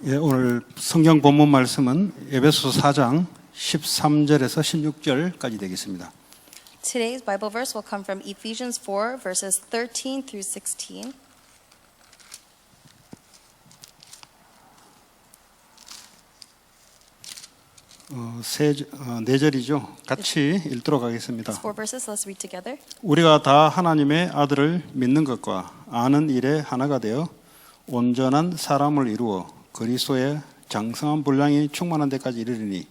예, 오늘 성경 본문 말씀은 에베소서 4장 13절에서 16절까지 되겠습니다. Today's Bible verse will come from Ephesians 4, verses 13 through 16. 네 절이죠. 같이 읽도록 하겠습니다. These four verses, let's read together. 우리가 다 하나님의 아들을 믿는 것과 아는 일에 하나가 되어 온전한 사람을 이루어 그리스도의 장성한 분량이 충만한 데까지 이르리니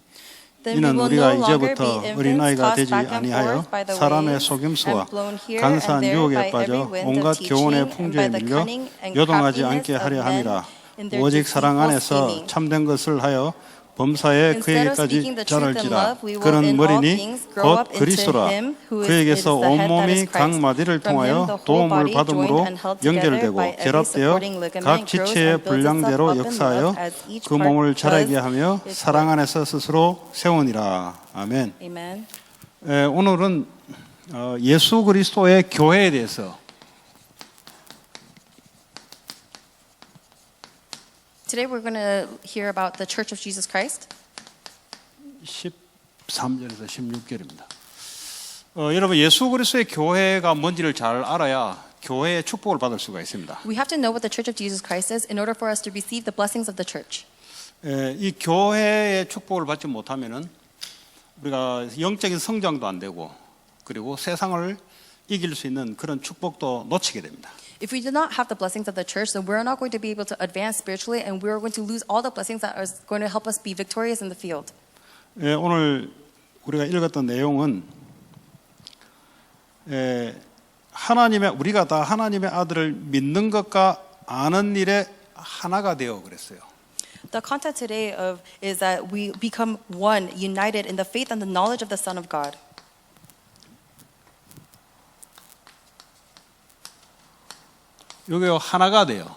Then we 이는 will 우리가 no longer 이제부터 be infants, 어린아이가 tossed 되지 back and 아니하여 forth by the 사람의 waves 속임수와 and blown here 간사한 and there 유혹에 by 빠져 every wind 온갖 of teaching 교훈의 and 풍조에 by the 밀려 cunning and 요동하지 craftiness 않게 of 하려 men 함이라. in their 오직 사랑 deceitful 안에서 scheming. 참된 것을 하여 범사에 Instead of 그에게까지 speaking the truth in 자랄지라. love, we will 그는 in all 머리니 things grow 곧 up into 그리스도라. him who is 그에게서 the head, that 온몸이 is 각 Christ. 마디를 From him 통하여 the whole 도움을 body, 받음으로 joined and held together 연결되고 by every 결합되어 supporting ligament, 각 grows 지체의 and builds 분량대로 itself up in 역사하여 love as each 그 part 몸을 does 자라게 하며 its 사랑 work. 안에서 스스로 세우니라. 아멘. Amen. 오늘은 예수 그리스도의 교회에 대해서 Today we're going to hear about the Church of Jesus Christ. 13절에서 16절입니다. 여러분 예수 그리스도의 교회가 뭔지를 잘 알아야 교회의 축복을 받을 수가 있습니다. We have to know what the Church of Jesus Christ is in order for us to receive the blessings of the church. 이 교회의 축복을 받지 못하면은 우리가 영적인 성장도 안 되고 그리고 세상을 이길 수 있는 그런 축복도 놓치게 됩니다. If we do not have the blessings of the church, then we're not going to be able to advance spiritually, and we're going to lose all the blessings that are going to help us be victorious in the field. 오늘 우리가 읽었던 내용은 우리가 다 하나님의 아들을 믿는 것과 아는 일에 하나가 되어 그랬어요. The content today is that we become one, united in the faith and the knowledge of the Son of God. 여기요 하나가 돼요.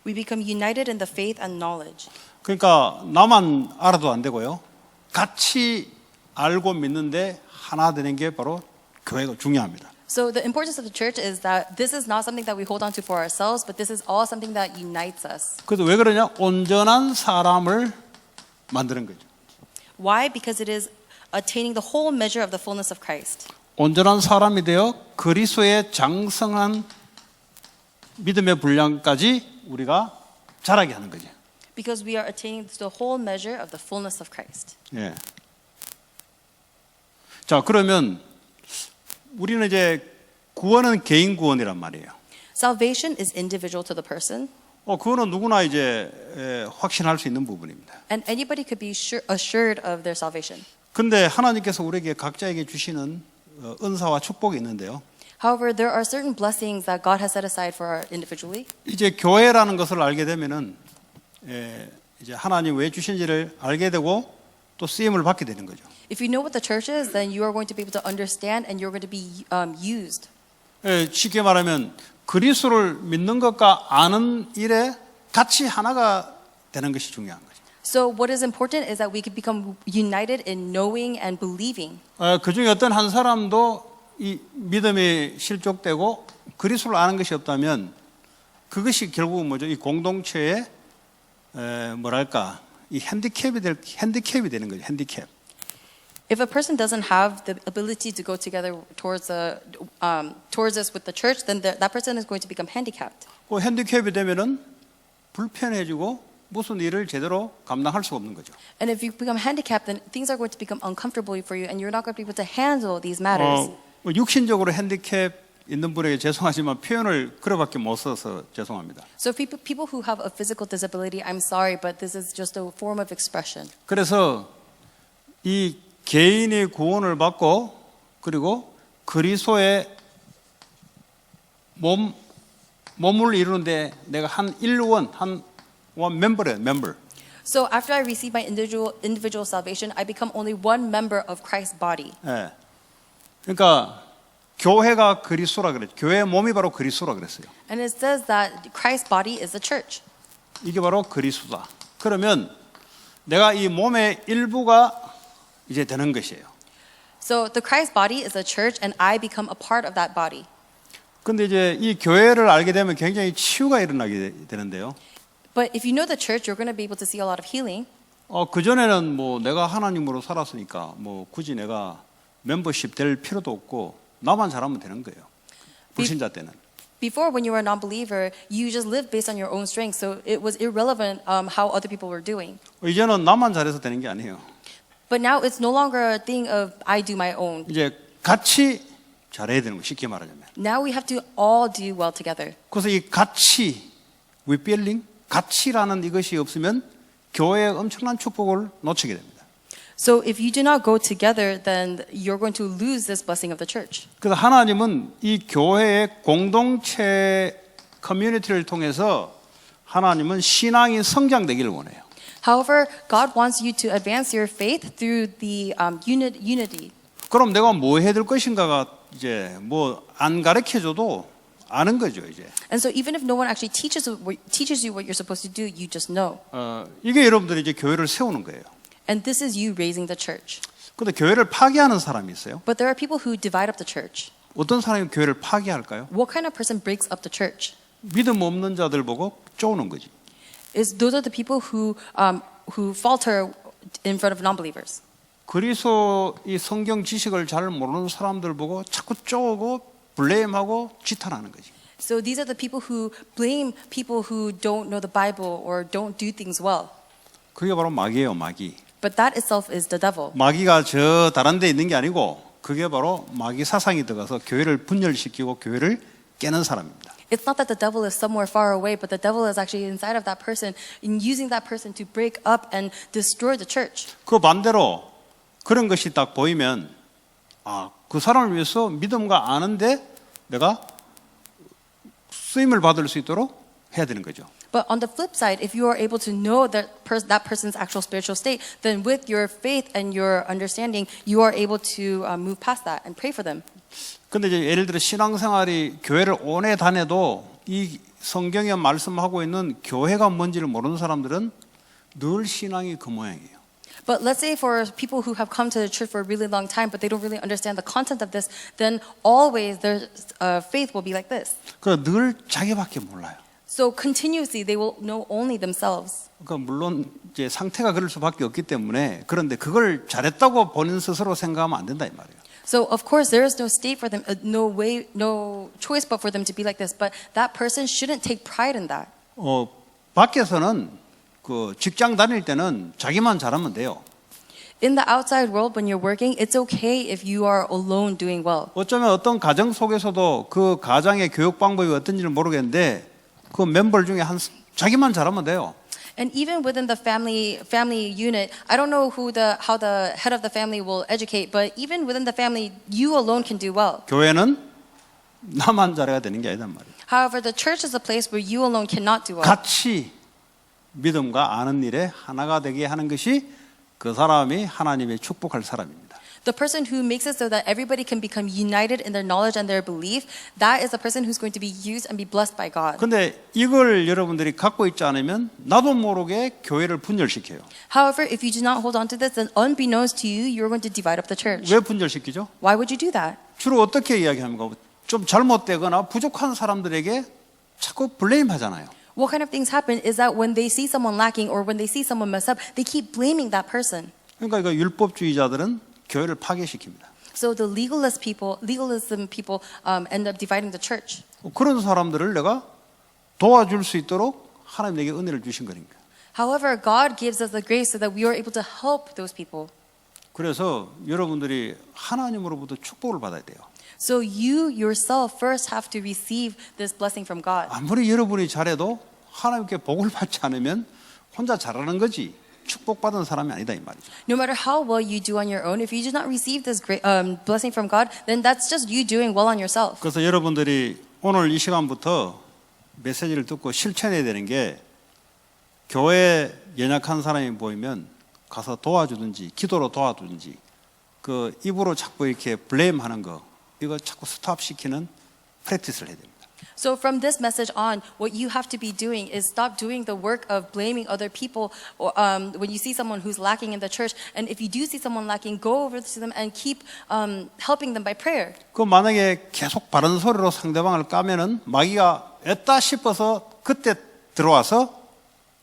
We become united in the faith and knowledge. 그러니까 나만 알아도 안 되고요. 같이 알고 믿는데 하나 되는 게 바로 교회가 중요합니다. So the importance of the church is that this is not something that we hold on to for ourselves, but this is all something that unites us. 그래서 왜 그러냐? 온전한 사람을 만드는 거죠. Why? Because it is attaining the whole measure of the fullness of Christ. 온전한 사람이 되어 그리스도의 장성한 믿음의 분량까지 우리가 자라게 하는 거죠. Because we are attaining the whole measure of the fullness of Christ. 예. 자, 그러면 우리는 이제 구원은 개인 구원이란 말이에요. Salvation is individual to the person, 그거는 누구나 이제 확신할 수 있는 부분입니다. and anybody could be assured of their salvation. 근데 하나님께서 우리에게 각자에게 주시는 은사와 축복이 있는데요. However, there are certain blessings that God has set aside for our individually. 이제 교회라는 것을 알게 되면은 이제 하나님 왜 주신지를 알게 되고 또 쓰임을 받게 되는 거죠. If you know what the church is, then you are going to be able to understand and you're going to be used. 쉽게 말하면 그리스도를 믿는 것과 아는 일에 같이 하나가 되는 것이 중요한 거죠. So what is important is that we could become united in knowing and believing. 그 중에 어떤 한 사람도 이 믿음이 실족되고 그리스도를 아는 것이 없다면 그것이 결국은 뭐죠? 이 공동체의 뭐랄까 이 핸디캡이 되는 거죠. 핸디캡. If a person doesn't have the ability to go together towards us with the church, then that person is going to become handicapped. 그 핸디캡이 되면은 불편해지고 무슨 일을 제대로 감당할 수가 없는 거죠. And if you become handicapped, then things are going to become uncomfortable for you, and you're not going to be able to handle these matters. 육신적으로 핸디캡 있는 분에게 죄송하지만 표현을 그렇게밖에 못 써서 죄송합니다. So people who have a physical disability, I'm sorry, but this is just a form of expression. 그래서 이 개인이 구원을 받고 그리고 그리스도의 몸을 이루는데 내가 한 일원 멤버래요, 멤버. So after I receive my individual salvation, I become only one member of Christ's body. 예. 그러니까 교회가 그리스도라 그랬죠. 교회의 몸이 바로 그리스도라 그랬어요. And it says that Christ's body is the church. 이게 바로 그리스도다. 그러면 내가 이 몸의 일부가 이제 되는 것이에요. So the Christ body is the church, and I become a part of that body. 근데 이제 이 교회를 알게 되면 굉장히 치유가 일어나게 되는데요. But if you know the church, you're going to be able to see a lot of healing. 그전에는 뭐 내가 하나님으로 살았으니까 뭐 굳이 내가 멤버십 될 필요도 없고 나만 잘하면 되는 거예요. 불신자 때는. Before, when you were a non-believer, you just lived based on your own strength, so it was irrelevant how other people were doing. 이제는 나만 잘해서 되는 게 아니에요. But now it's no longer a thing of I do my own. 이제 같이 잘해야 되는 거 쉽게 말하자면. Now we have to all do well together. 그래서 이 같이 rebuilding 같이라는 이것이 없으면 교회의 엄청난 축복을 놓치게 됩니다. So if you do not go together, then you're going to lose this blessing of the church. 그래서 하나님은 이 교회의 공동체 커뮤니티를 통해서 하나님은 신앙이 성장되기를 원해요. However, God wants you to advance your faith through the unity. 그럼 내가 뭐 해야 될 것인가가 이제 뭐 안 가르쳐줘도 아는 거죠 이제. And so even if no one actually teaches you what you're supposed to do, you just know. 이게 여러분들이 이제 교회를 세우는 거예요. And this is you raising the church. 근데 교회를 파괴하는 사람이 있어요. But there are people who divide up the church. 어떤 사람이 교회를 파괴할까요? What kind of person breaks up the church? 믿음 없는 자들 보고 쪼는 거지. Those are the people who falter in front of non-believers. 그리스도 이 성경 지식을 잘 모르는 사람들 보고 자꾸 쪼고 블레임하고 지탄하는 거지. So these are the people who blame people who don't know the Bible or don't do things well. 그게 바로 마귀예요, 마귀. But that itself is the devil. 마귀가 저 다른 데 있는 게 아니고 그게 바로 마귀 사상이 들어가서 교회를 분열시키고 교회를 깨는 사람입니다. It's not that the devil is somewhere far away, but the devil is actually inside of that person and using that person to break up and destroy the church. 그 반대로 그런 것이 딱 보이면 그 사람을 위해서 믿음과 아는데 내가 쓰임을 받을 수 있도록 해야 되는 거죠. But on the flip side, if you are able to know that person's actual spiritual state, then with your faith and your understanding, you are able to move past that and pray for them. 근데 이제 예를 들어 신앙생활이 교회를 오래 다녀도 이 성경에 말씀하고 있는 교회가 뭔지를 모르는 사람들은 늘 신앙이 그 모양이에요. But let's say for people who have come to the church for a really long time, but they don't really understand the content of this, then always their faith will be like this. 그 늘 자기밖에 몰라요. So continuously they will know only themselves. 그러니까 물론 이제 상태가 그럴 수밖에 없기 때문에 그런데 그걸 잘했다고 본인 스스로 생각하면 안 된다 이 말이에요. So of course there is no state for them, no choice but for them to be like this. But that person shouldn't take pride in that. 밖에서는 그 직장 다닐 때는 자기만 잘하면 돼요. In the outside world, when you're working, it's okay if you are alone doing well. 어쩌면 어떤 가정 속에서도 그 가정의 교육 방법이 어떤지를 모르겠는데 그 멤버 중에 자기만 잘하면 돼요. And even within the family unit, I don't know how the head of the family will educate, but even within the family, you alone can do well. 교회는 나만 잘해야 되는 게 아니단 말이에요. However, the church is a place where you alone cannot do well. 같이 믿음과 아는 일에 하나가 되게 하는 것이 그 사람이 하나님의 축복할 사람입니다. The person who makes it so that everybody can become united in their knowledge and their belief, that is the person who's going to be used and be blessed by God. 근데 이걸 여러분들이 갖고 있지 않으면 나도 모르게 교회를 분열시켜요. However, if you do not hold on to this, then unbeknownst to you, you're going to divide up the church. 왜 분열시키죠? Why would you do that? 주로 어떻게 이야기합니까? 좀 잘못되거나 부족한 사람들에게 자꾸 블레임 하잖아요. What kind of things happen is that when they see someone lacking or when they see someone mess up, they keep blaming that person. 그러니까 이거 율법주의자들은 교회를 파괴시킵니다. So the legalism people end up dividing the church. 그런 사람들을 내가 도와줄 수 있도록 하나님 내게 은혜를 주신 거니까. However, God gives us the grace so that we are able to help those people. 그래서 여러분들이 하나님으로부터 축복을 받아야 돼요. So you yourself first have to receive this blessing from God. 아무리 여러분이 잘해도 하나님께 복을 받지 않으면 혼자 잘하는 거지 축복받은 사람이 아니다 이 말이죠. No matter how well you do on your own, if you do not receive this great blessing from God, then that's just you doing well on yourself. 그래서 여러분들이 오늘 이 시간부터 메시지를 듣고 실천해야 되는 게 교회에 연약한 사람이 보이면 가서 도와주든지 기도로 도와주든지 그 입으로 자꾸 이렇게 블레임하는 거 이거 자꾸 스톱시키는 프랙티스를 해야 됩니다. So from this message on, what you have to be doing is stop doing the work of blaming other people or, when you see someone who's lacking in the church. And if you do see someone lacking, go over to them and keep helping them by prayer. 그 만약에 계속 바른 소리로 상대방을 까면은 마귀가 애따 싶어서 그때 들어와서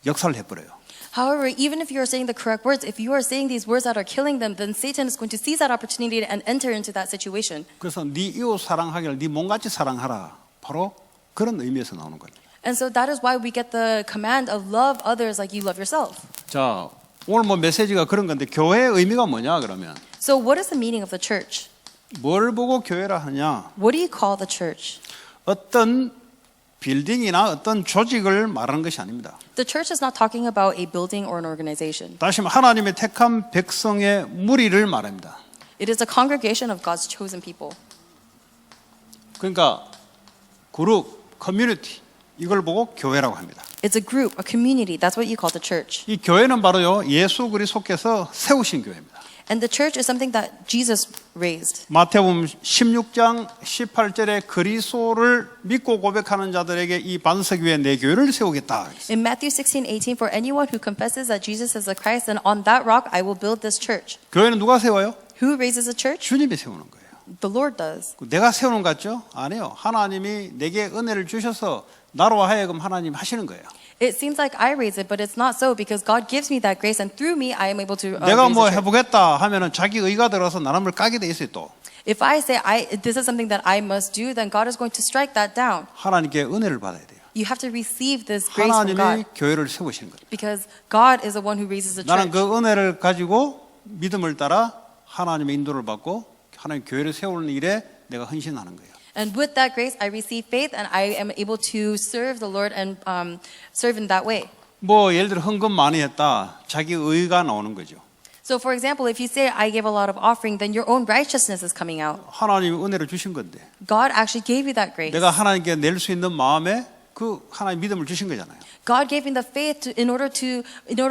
역사를 해버려요. However, even if you are saying the correct words, if you are saying these words that are killing them, then Satan is going to seize that opportunity and enter into that situation. 그래서 네 이웃 사랑하기를 네 몸같이 사랑하라. 바로 그런 의미에서 나오는 겁니다. And so that is why we get the command of love others like you love yourself. 자, 오늘 뭐 메시지가 그런 건데 교회의 의미가 뭐냐 그러면 So what is the meaning of the church? 뭘 보고 교회라 하냐? What do you call the church? 어떤 빌딩이나 어떤 조직을 말하는 것이 아닙니다. The church is not talking about a building or an organization. 다시 말하면 하나님의 택한 백성의 무리를 말합니다. It is a congregation of God's chosen people. 그러니까 그룹, 커뮤니티 이걸 보고 교회라고 합니다. It's a group, a community. That's what you call the church. 이 교회는 바로요 예수 그리스도께서 세우신 교회입니다. And the church is something that Jesus raised. 마태복음 16장 18절에 그리스도를 믿고 고백하는 자들에게 이 반석 위에 내 교회를 세우겠다. In Matthew 16:18, for anyone who confesses that Jesus is the Christ, and on that rock I will build this church. 교회는 누가 세워요? Who raises a church? 주님이 세우는 거예요. The Lord does. 내가 세우는 것 같죠? 아니에요. 하나님이 내게 은혜를 주셔서 나로 하여금 하나님 하시는 거예요. It seems like I raise it, but it's not so because God gives me that grace, and through me I am able to 내가 raise 뭐 the church. 해보겠다 하면은 자기 의가 들어서 나름을 까게 돼 있어요 또. If I say this is something that I must do, then God is going to strike that down. 하나님께 은혜를 받아야 돼요. You have to receive this grace from 하나님이 God 교회를 세우시는 거예요. because God is the one who raises the 나는 church. 그 은혜를 가지고 믿음을 따라 하나님의 인도를 받고 하나님 교회를 세우는 일에 내가 헌신하는 거예요. And with that grace, I receive faith, and I am able to serve the Lord and serve in that way. 뭐 예를 들어 헌금 많이 했다. 자기 의가 나오는 거죠. So, for example, if you say I gave a lot of offering, then your own righteousness is coming out. 하나님이 은혜를 주신 건데 God actually gave you that grace. 내가 하나님께 낼 수 있는 마음에 그 하나님 믿음을 주신 거잖아요. God gave me the faith in order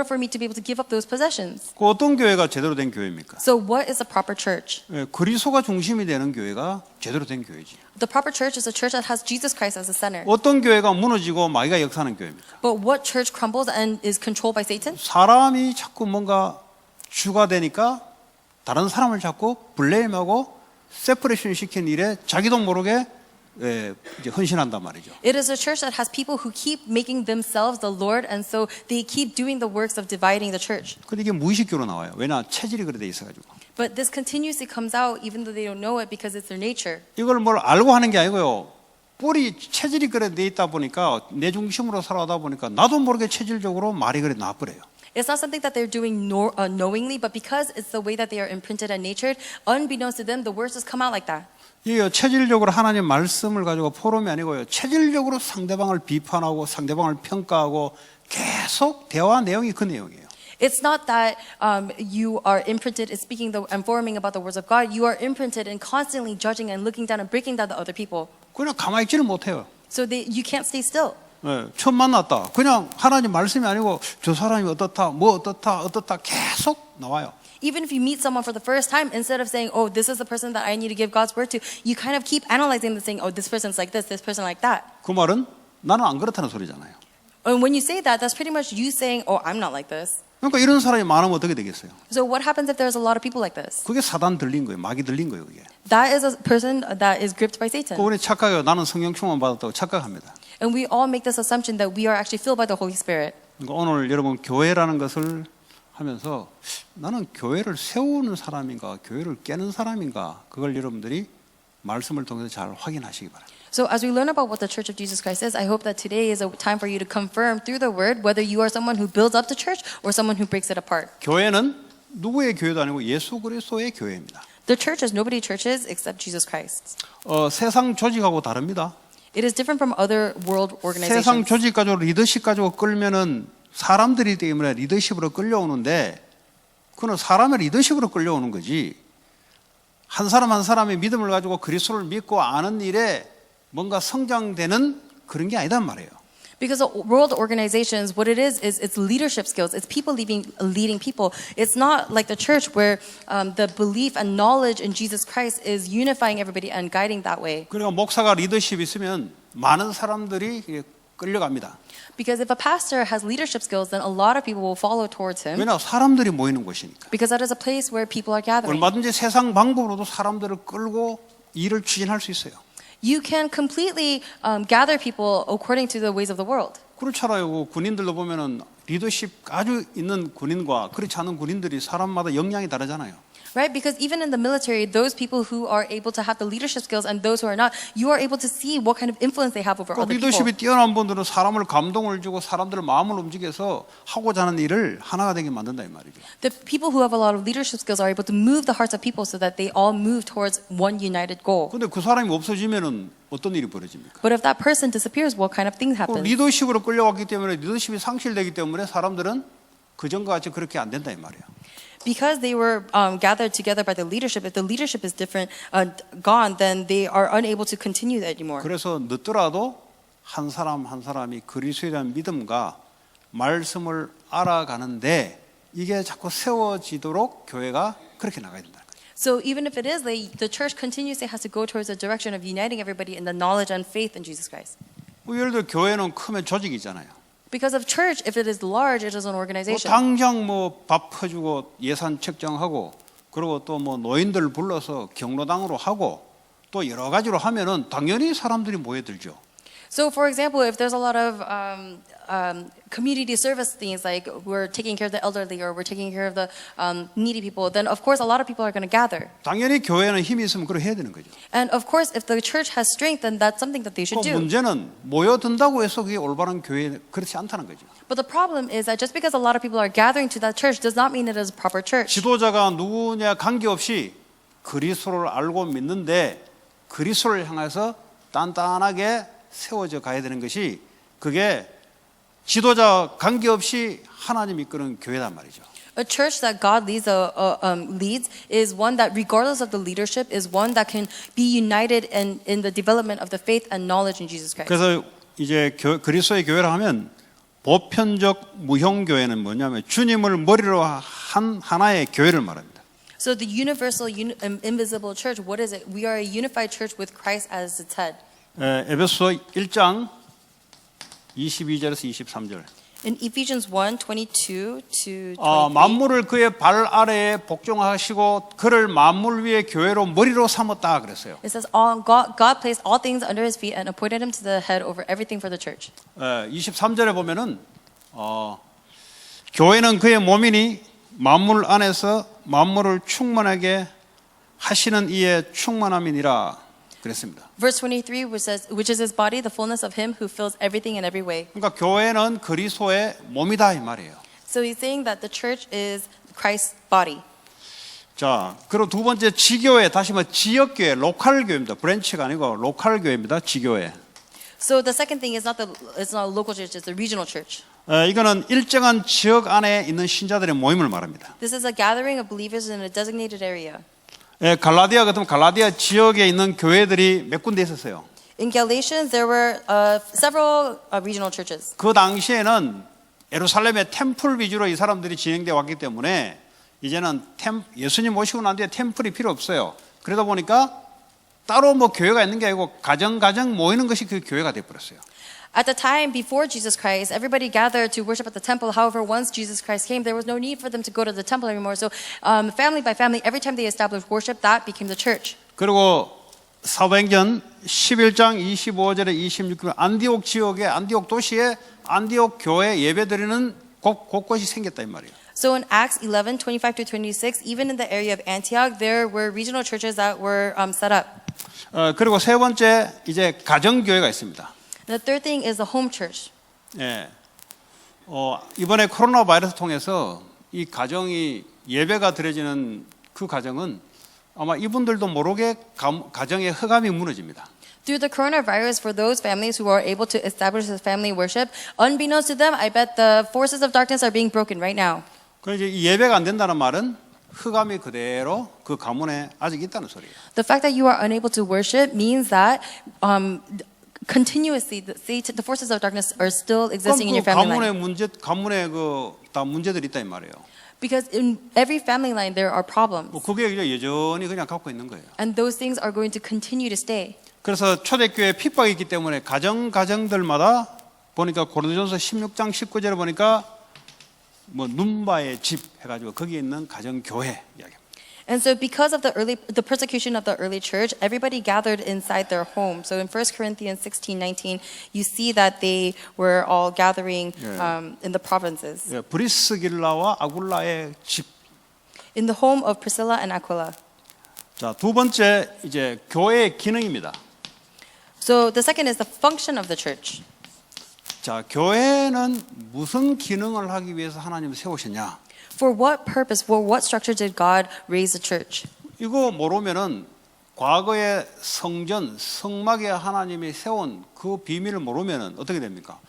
for me to be able to give up those possessions. 그 어떤 교회가 제대로 된 교회입니까? So, what is a proper church? 예, 그리스도가 중심이 되는 교회가 제대로 된 교회지. The proper church is a church that has Jesus Christ as the center. 어떤 교회가 무너지고 마귀가 역사하는 교회입니까? But what church crumbles and is controlled by Satan? 사람이 자꾸 뭔가 주가 되니까 다른 사람을 자꾸 블레임하고 세퍼레이션 시키는 일에 자기도 모르게 이제 헌신한단 말이죠. It is a church that has people who keep making themselves the Lord, and so they keep doing the works of dividing the church. 근데 이게 무의식적으로 나와요. 왜냐 체질이 그래 돼 있어가지고. But this continuously comes out even though they don't know it because it's their nature. 이걸 뭘 알고 하는 게 아니고요. 뿌리 체질이 그래 돼 있다 보니까 내 중심으로 살아오다 보니까 나도 모르게 체질적으로 말이 그래 나버려요. It's not something that they're doing knowingly, but because it's the way that they are imprinted and natured, unbeknownst to them, the words just come out like that. 이게요 체질적으로 하나님 말씀을 가지고 포럼이 아니고요. 체질적으로 상대방을 비판하고 상대방을 평가하고 계속 대화 내용이 그 내용이에요. It's not that you are imprinted in speaking and forming about the words of God. You are imprinted in constantly judging and looking down and breaking down the other people. 그냥 가만히 있지를 못해요. So you can't stay still. 네, 처음 만났다. 그냥 하나님 말씀이 아니고 저 사람이 어떻다, 뭐 어떻다 계속 나와요. Even if you meet someone for the first time, instead of saying, "Oh, this is the person that I need to give God's word to," you kind of keep analyzing and saying, "Oh, this person's like this person like that." 그 말은 나는 안 그렇다는 소리잖아요. And when you say that, that's pretty much you saying, "Oh, I'm not like this." 그러니까 이런 사람이 많으면 어떻게 되겠어요? So what happens if there's a lot of people like this? 그게 사단 들린 거예요. 마귀 들린 거예요. 그게. That is a person that is gripped by 그 Satan. 우리 착각해요. 나는 성령 충만 받았다고 착각합니다. And we all make this assumption that we are actually filled by the Holy Spirit. 그러니까 오늘 여러분 교회라는 것을 하면서 나는 교회를 세우는 사람인가, 교회를 깨는 사람인가, 그걸 여러분들이 말씀을 통해서 잘 확인하시기 바랍니다. So as we learn about what the Church of Jesus Christ is, I hope that today is a time for you to confirm through the Word whether you are someone who builds up the church or someone who breaks it apart. 교회는 누구의 교회도 아니고 예수 그리스도의 교회입니다. The church is nobody churches except Jesus Christ. 세상 조직하고 다릅니다. It is different from other world 세상 organizations. 조직 가지고 리더십 가지고 끌면은 사람들이 때문에 리더십으로 끌려오는데 그는 사람의 리더십으로 끌려오는 거지. 한 사람 한 사람의 믿음을 가지고 그리스도를 믿고 아는 일에 뭔가 성장되는 그런 게 아니단 말이에요. Because world organizations, what it is it's leadership skills. It's people leading people. It's not like the church where the belief and knowledge in Jesus Christ is unifying everybody and guiding that way. 그러니까 목사가 리더십이 있으면 많은 사람들이 끌려갑니다. Because if a pastor has leadership skills, then a lot of people will follow towards him. 왜냐 사람들이 모이는 곳이니까. Because that is a place where people are gathering. 얼마든지 세상 방법으로도 사람들을 끌고 일을 추진할 수 있어요. You can completely gather people according to the ways of the world. 그렇잖아요. 군인들도 보면은 리더십 아주 있는 군인과 그렇지 않은 군인들이 사람마다 역량이 다르잖아요. Right? Because even in the military, those people who are able to have the leadership skills and those who are not, you are able to see what kind of influence they have over 그 other people. 리더십이 뛰어난 분들은 사람을 감동을 주고 사람들의 마음을 움직여서 하고자 하는 일을 하나가 되게 만든다 이 말이죠. The people who have a lot of leadership skills are able to move the hearts of people so that they all move towards one united goal. 근데 그 사람이 없어지면은 어떤 일이 벌어집니까? But if that person disappears, what kind of thing 그 happens? 리더십으로 끌려왔기 때문에 리더십이 상실되기 때문에 사람들은 그전과 같이 그렇게 안 된다 이 말이에요. Because they were gathered together by the leadership, if the leadership is different, gone, then they are unable to continue that anymore. 그래서 늦더라도 한 사람 한 사람이 그리스도에 대한 믿음과 말씀을 알아가는데 이게 자꾸 세워지도록 교회가 그렇게 나가야 된다. So even if it is late, the church continuously has to go towards the direction of uniting everybody in the knowledge and faith in Jesus Christ. 뭐 예를 들어 교회는 크면 조직이잖아요. Because of church, if it is large, it is an 뭐 organization. 당장 뭐 밥 퍼주고 예산 책정하고 그리고 또 뭐 노인들 불러서 경로당으로 하고 또 여러 가지로 하면은 당연히 사람들이 모여들죠. So, for example, if there's a lot of community service things like we're taking care of the elderly or we're taking care of the needy people, then of course a lot of people are going to gather. 당연히 교회는 힘이 있으면 그렇게 해야 되는 거죠. And of course, if the church has strength, then that's something that they should 그 do. 문제는 모여든다고 해서 그게 올바른 교회 그렇지 않다는 거죠. But the problem is that just because a lot of people are gathering to that church does not mean it is a proper church. 지도자가 누구냐 관계없이 그리스도를 알고 믿는데 그리스도를 향해서 단단하게 세워져 가야 되는 것이 그게 지도자 관계없이 하나님 이끄는 교회란 말이죠. A church that God leads is one that, regardless of the leadership, is one that can be united in the development of the faith and knowledge in Jesus Christ. 그래서 이제 그리스도의 교회라 하면 보편적 무형 교회는 뭐냐면 주님을 머리로 한 하나의 교회를 말합니다. So the universal, invisible church, what is it? We are a unified church with Christ as its head. 에베소 1장 22절에서 23절. In Ephesians 1:22 to 23. 만물을 그의 발 아래에 복종하시고 그를 만물 위의 교회로 머리로 삼았다 그랬어요. It says, God placed all things under his feet and appointed him to the head over everything for the church. 23절에 보면은 교회는 그의 몸이니 만물 안에서 만물을 충만하게 하시는 이의 충만함이니라 그랬습니다. Verse 23, which is his body, the fullness of him who fills everything in every way. 그러니까 교회는 그리스도의 몸이다 이 말이에요. So he's saying that the church is Christ's body. 자, 그리고 두 번째 지교회, 다시 말해 지역교회, 로컬 교회입니다. 브랜치가 아니고 로컬 교회입니다. 지교회. So the second thing is not a local church, it's a regional church. 이거는 일정한 지역 안에 있는 신자들의 모임을 말합니다. This is a gathering of believers in a designated area. 갈라디아 같으면 갈라디아 지역에 있는 교회들이 몇 군데 있었어요. In Galatians, there were several regional churches. 그 당시에는 예루살렘의 템플 위주로 이 사람들이 진행되어 왔기 때문에 이제는 예수님 오시고 난 뒤에 템플이 필요 없어요. 그러다 보니까 따로 뭐 교회가 있는 게 아니고 가정 모이는 것이 그 교회가 되어버렸어요. At the time before Jesus Christ, everybody gathered to worship at the temple. However, once Jesus Christ came, there was no need for them to go to the temple anymore. So family by family, every time they established worship, that became the church. 그리고 사도행전 11장 25절에 26절 안디옥 지역에 안디옥 도시에 안디옥 교회 예배드리는 곳곳이 생겼다 이 말이에요. So in Acts 11:25 to 26, even in the area of Antioch, there were regional churches that were set up. 그리고 세 번째 이제 가정 교회가 있습니다. The third thing is the home church. 예. 이번에 코로나 바이러스 통해서 이 가정이 예배가 드려지는 그 가정은 아마 이분들도 모르게 가정의 흑암이 무너집니다. Through the coronavirus, for those families who are able to establish the family worship, unbeknownst to them, I bet the forces of darkness are being broken right now. 그래서 이제 예배가 안 된다는 말은 흑암이 그대로 그 가문에 아직 있다는 소리예요. The fact that you are unable to worship means that continuously the forces of darkness are still existing in your family line. 가문에 다 문제들이 있다 이 말이에요. Because in every family line there are problems. 그게 이제 여전히 그냥 갖고 있는 거예요. And those things are going to continue to stay. 그래서 초대교회 핍박이 있기 때문에 가정들마다 보니까 고린도전서 16장 19절에 보니까 뭐 눈바의 집 해가지고 거기에 있는 가정교회 이야기입니다. And so because of the persecution of the early church, everybody gathered inside their home. So in 1 Corinthians 16:19, you see that they were all gathering in the provinces. 예, 브리스길라와 아굴라의 집. In the home of Priscilla and Aquila. 자, 두 번째 이제 교회의 기능입니다. So the second is the function of the church. 자, 교회는 무슨 기능을 하기 위해서 하나님이 세우셨냐? For what purpose, for what structure did God raise the church? 이거 모르면은 과거의 성전, 성막에 하나님이 세운 그 비밀을 모르면은 어떻게 됩니까?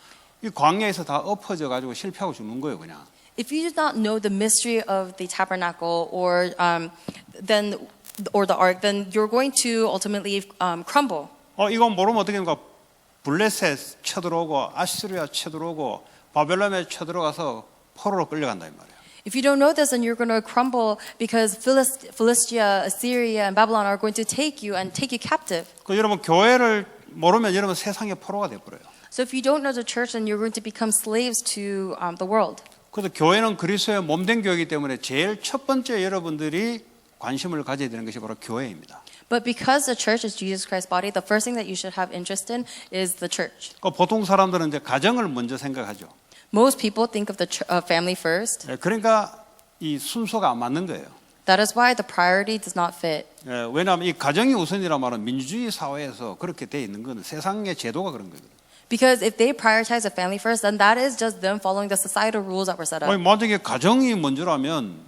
이 광야에서 다 엎어져 가지고 실패하고 죽는 거예요, 그냥. If you do not know the mystery of the tabernacle or the ark, then you're going to ultimately crumble. 이건 모르면 어떻게 됩니까? 블레셋 쳐들어오고 아시리아 쳐들어오고 바벨론에 쳐들어가서 포로로 끌려간다 이 말이에요. If you don't know this, then you're going to crumble because Philistia, Assyria, and Babylon are going to take you and take you captive. 그 여러분 교회를 모르면 여러분 세상의 포로가 돼 버려요. So if you don't know the church, then you're going to become slaves to the world. 그래서 교회는 그리스도의 몸된 교회이기 때문에 제일 첫 번째 여러분들이 관심을 가져야 되는 것이 바로 교회입니다. But because the church is Jesus Christ's body, the first thing that you should have interest in is the church. 보통 사람들은 이제 가정을 먼저 생각하죠. Most people think of the family first. 그러니까 이 순서가 안 맞는 거예요. That is why the priority does not fit. 왜냐하면 이 가정이 우선이란 말은 민주주의 사회에서 그렇게 돼 있는 거는 세상의 제도가 그런 거거든요. Because if they prioritize the family first, then that is just them following the societal rules that were set up. 만약에 가정이 먼저라면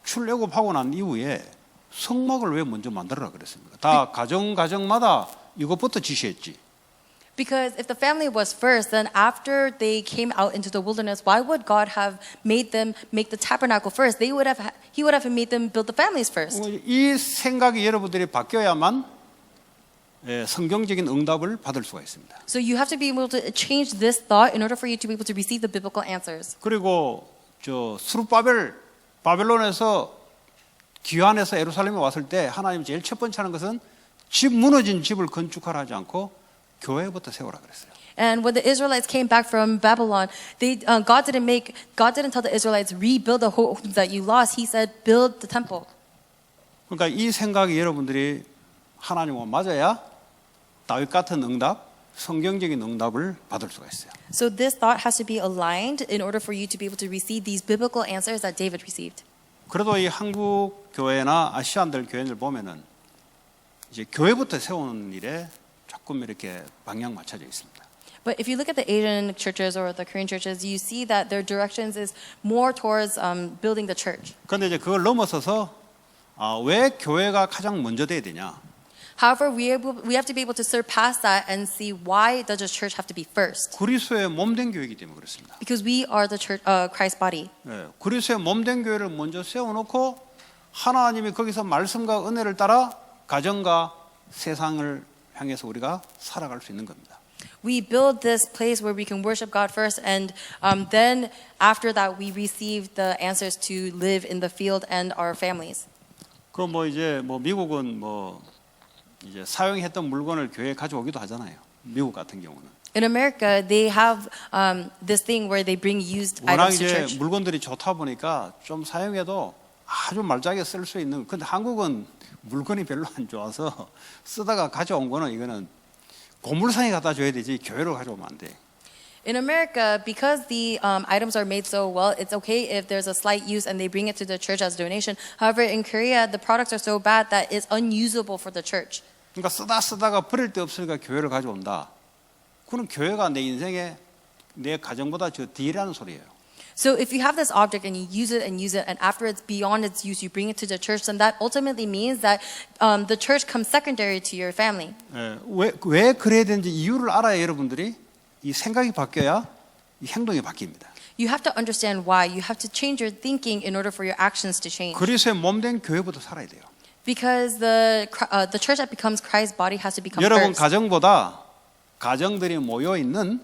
출애굽하고 난 이후에 성막을 왜 먼저 만들어라 그랬습니까? 다 가정마다 이것부터 지시했지. Because if the family was first, then after they came out into the wilderness, why would God have made them make the tabernacle first? He would have made them build the families first. 이 생각이 여러분들이 바뀌어야만 성경적인 응답을 받을 수가 있습니다. So you have to be able to change this thought in order for you to be able to receive the biblical answers. 그리고 바벨론에서 귀환해서 예루살렘에 왔을 때 하나님 제일 첫 번째 하는 것은 집 무너진 집을 건축하라 하지 않고 교회부터 세우라 그랬어요. And when the Israelites came back from Babylon, God didn't tell the Israelites rebuild the homes that you lost. He said build the temple. 그러니까 이 생각이 여러분들이 하나님과 맞아야 다윗 같은 응답, 성경적인 응답을 받을 수가 있어요. So this thought has to be aligned in order for you to be able to receive these biblical answers that David received. 그래도 이 한국 교회나 아시안들 교회들 보면은 이제 교회부터 세우는 일에 조금 이렇게 방향 맞춰져 있습니다. But if you look at the Asian churches or the Korean churches, you see that their directions is more towards building the church. 그런데 이제 그걸 넘어서서 왜 교회가 가장 먼저 돼야 되냐? However, we have to be able to surpass that and see why does the church have to be first? 그리스도의 몸된 교회이기 때문에 그렇습니다. Because we are the church, Christ's body. 그리스도의 몸된 교회를 먼저 세워놓고 하나님이 거기서 말씀과 은혜를 따라 가정과 세상을 향해서 우리가 살아갈 수 있는 겁니다. We build this place where we can worship God first, and then after that, we receive the answers to live in the field and our families. 그럼 이제 미국은 이제 사용했던 물건을 교회에 가져오기도 하잖아요. 미국 같은 경우는. In America, they have this thing where they bring used 워낙 items to 이제 church. 물건들이 좋다 보니까 좀 사용해도 아주 말짱하게 쓸 수 있는. 근데 한국은 물건이 별로 안 좋아서 쓰다가 가져온 거는 이거는 고물상에 갖다 줘야 되지 교회로 가져오면 안 돼. In America, because the items are made so well, it's okay if there's a slight use and they bring it to the church as a donation. However, in Korea, the products are so bad that it's unusable for the church. 그러니까 쓰다가 버릴 데 없으니까 교회를 가져온다. 그럼 교회가 내 인생에 내 가정보다 저 뒤라는 소리예요. So if you have this object and you use it, and after it's beyond its use, you bring it to the church, then that ultimately means that the church comes secondary to your family. 왜 그래야 되는지 이유를 알아야 여러분들이 이 생각이 바뀌어야 이 행동이 바뀝니다. You have to understand why. You have to change your thinking in order for your actions to change. 그리스도의 몸된 교회부터 살아야 돼요. Because the church that becomes Christ's body has to become 여러분 first. 가정보다 가정들이 모여 있는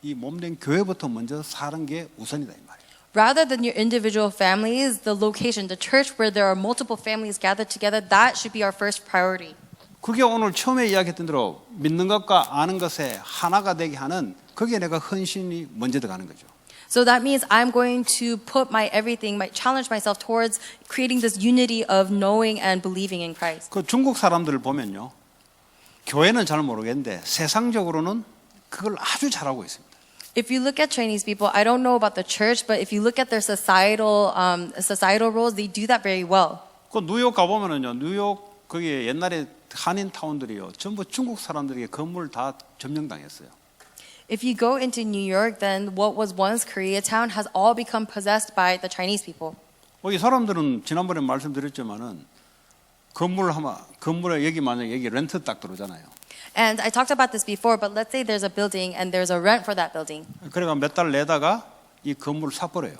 이 몸된 교회부터 먼저 사는 게 우선이다 이 말이에요. Rather than your individual families, the location, the church where there are multiple families gathered together, that should be our first priority. 그게 오늘 처음에 이야기했던 대로 믿는 것과 아는 것에 하나가 되게 하는 거기에 내가 헌신이 먼저 들어가는 거죠. So that means I'm going to put my everything, challenge myself towards creating this unity of knowing and believing in Christ. 그 중국 사람들을 보면요, 교회는 잘 모르겠는데 세상적으로는 그걸 아주 잘하고 있습니다. If you look at Chinese people, I don't know about the church, but if you look at their societal roles, they do that very well. 그 뉴욕 가보면은요, 뉴욕 거기 옛날에 한인 타운들이요, 전부 중국 사람들에게 건물 다 점령당했어요. If you go into New York, then what was once Koreatown has all become possessed by the Chinese people. 이 사람들은 지난번에 말씀드렸지만은 건물에 여기 만약 여기 렌트 딱 들어오잖아요. And I talked about this before, but let's say there's a building and there's a rent for that building. 그래가 몇 달 내다가 이 건물을 사버려요.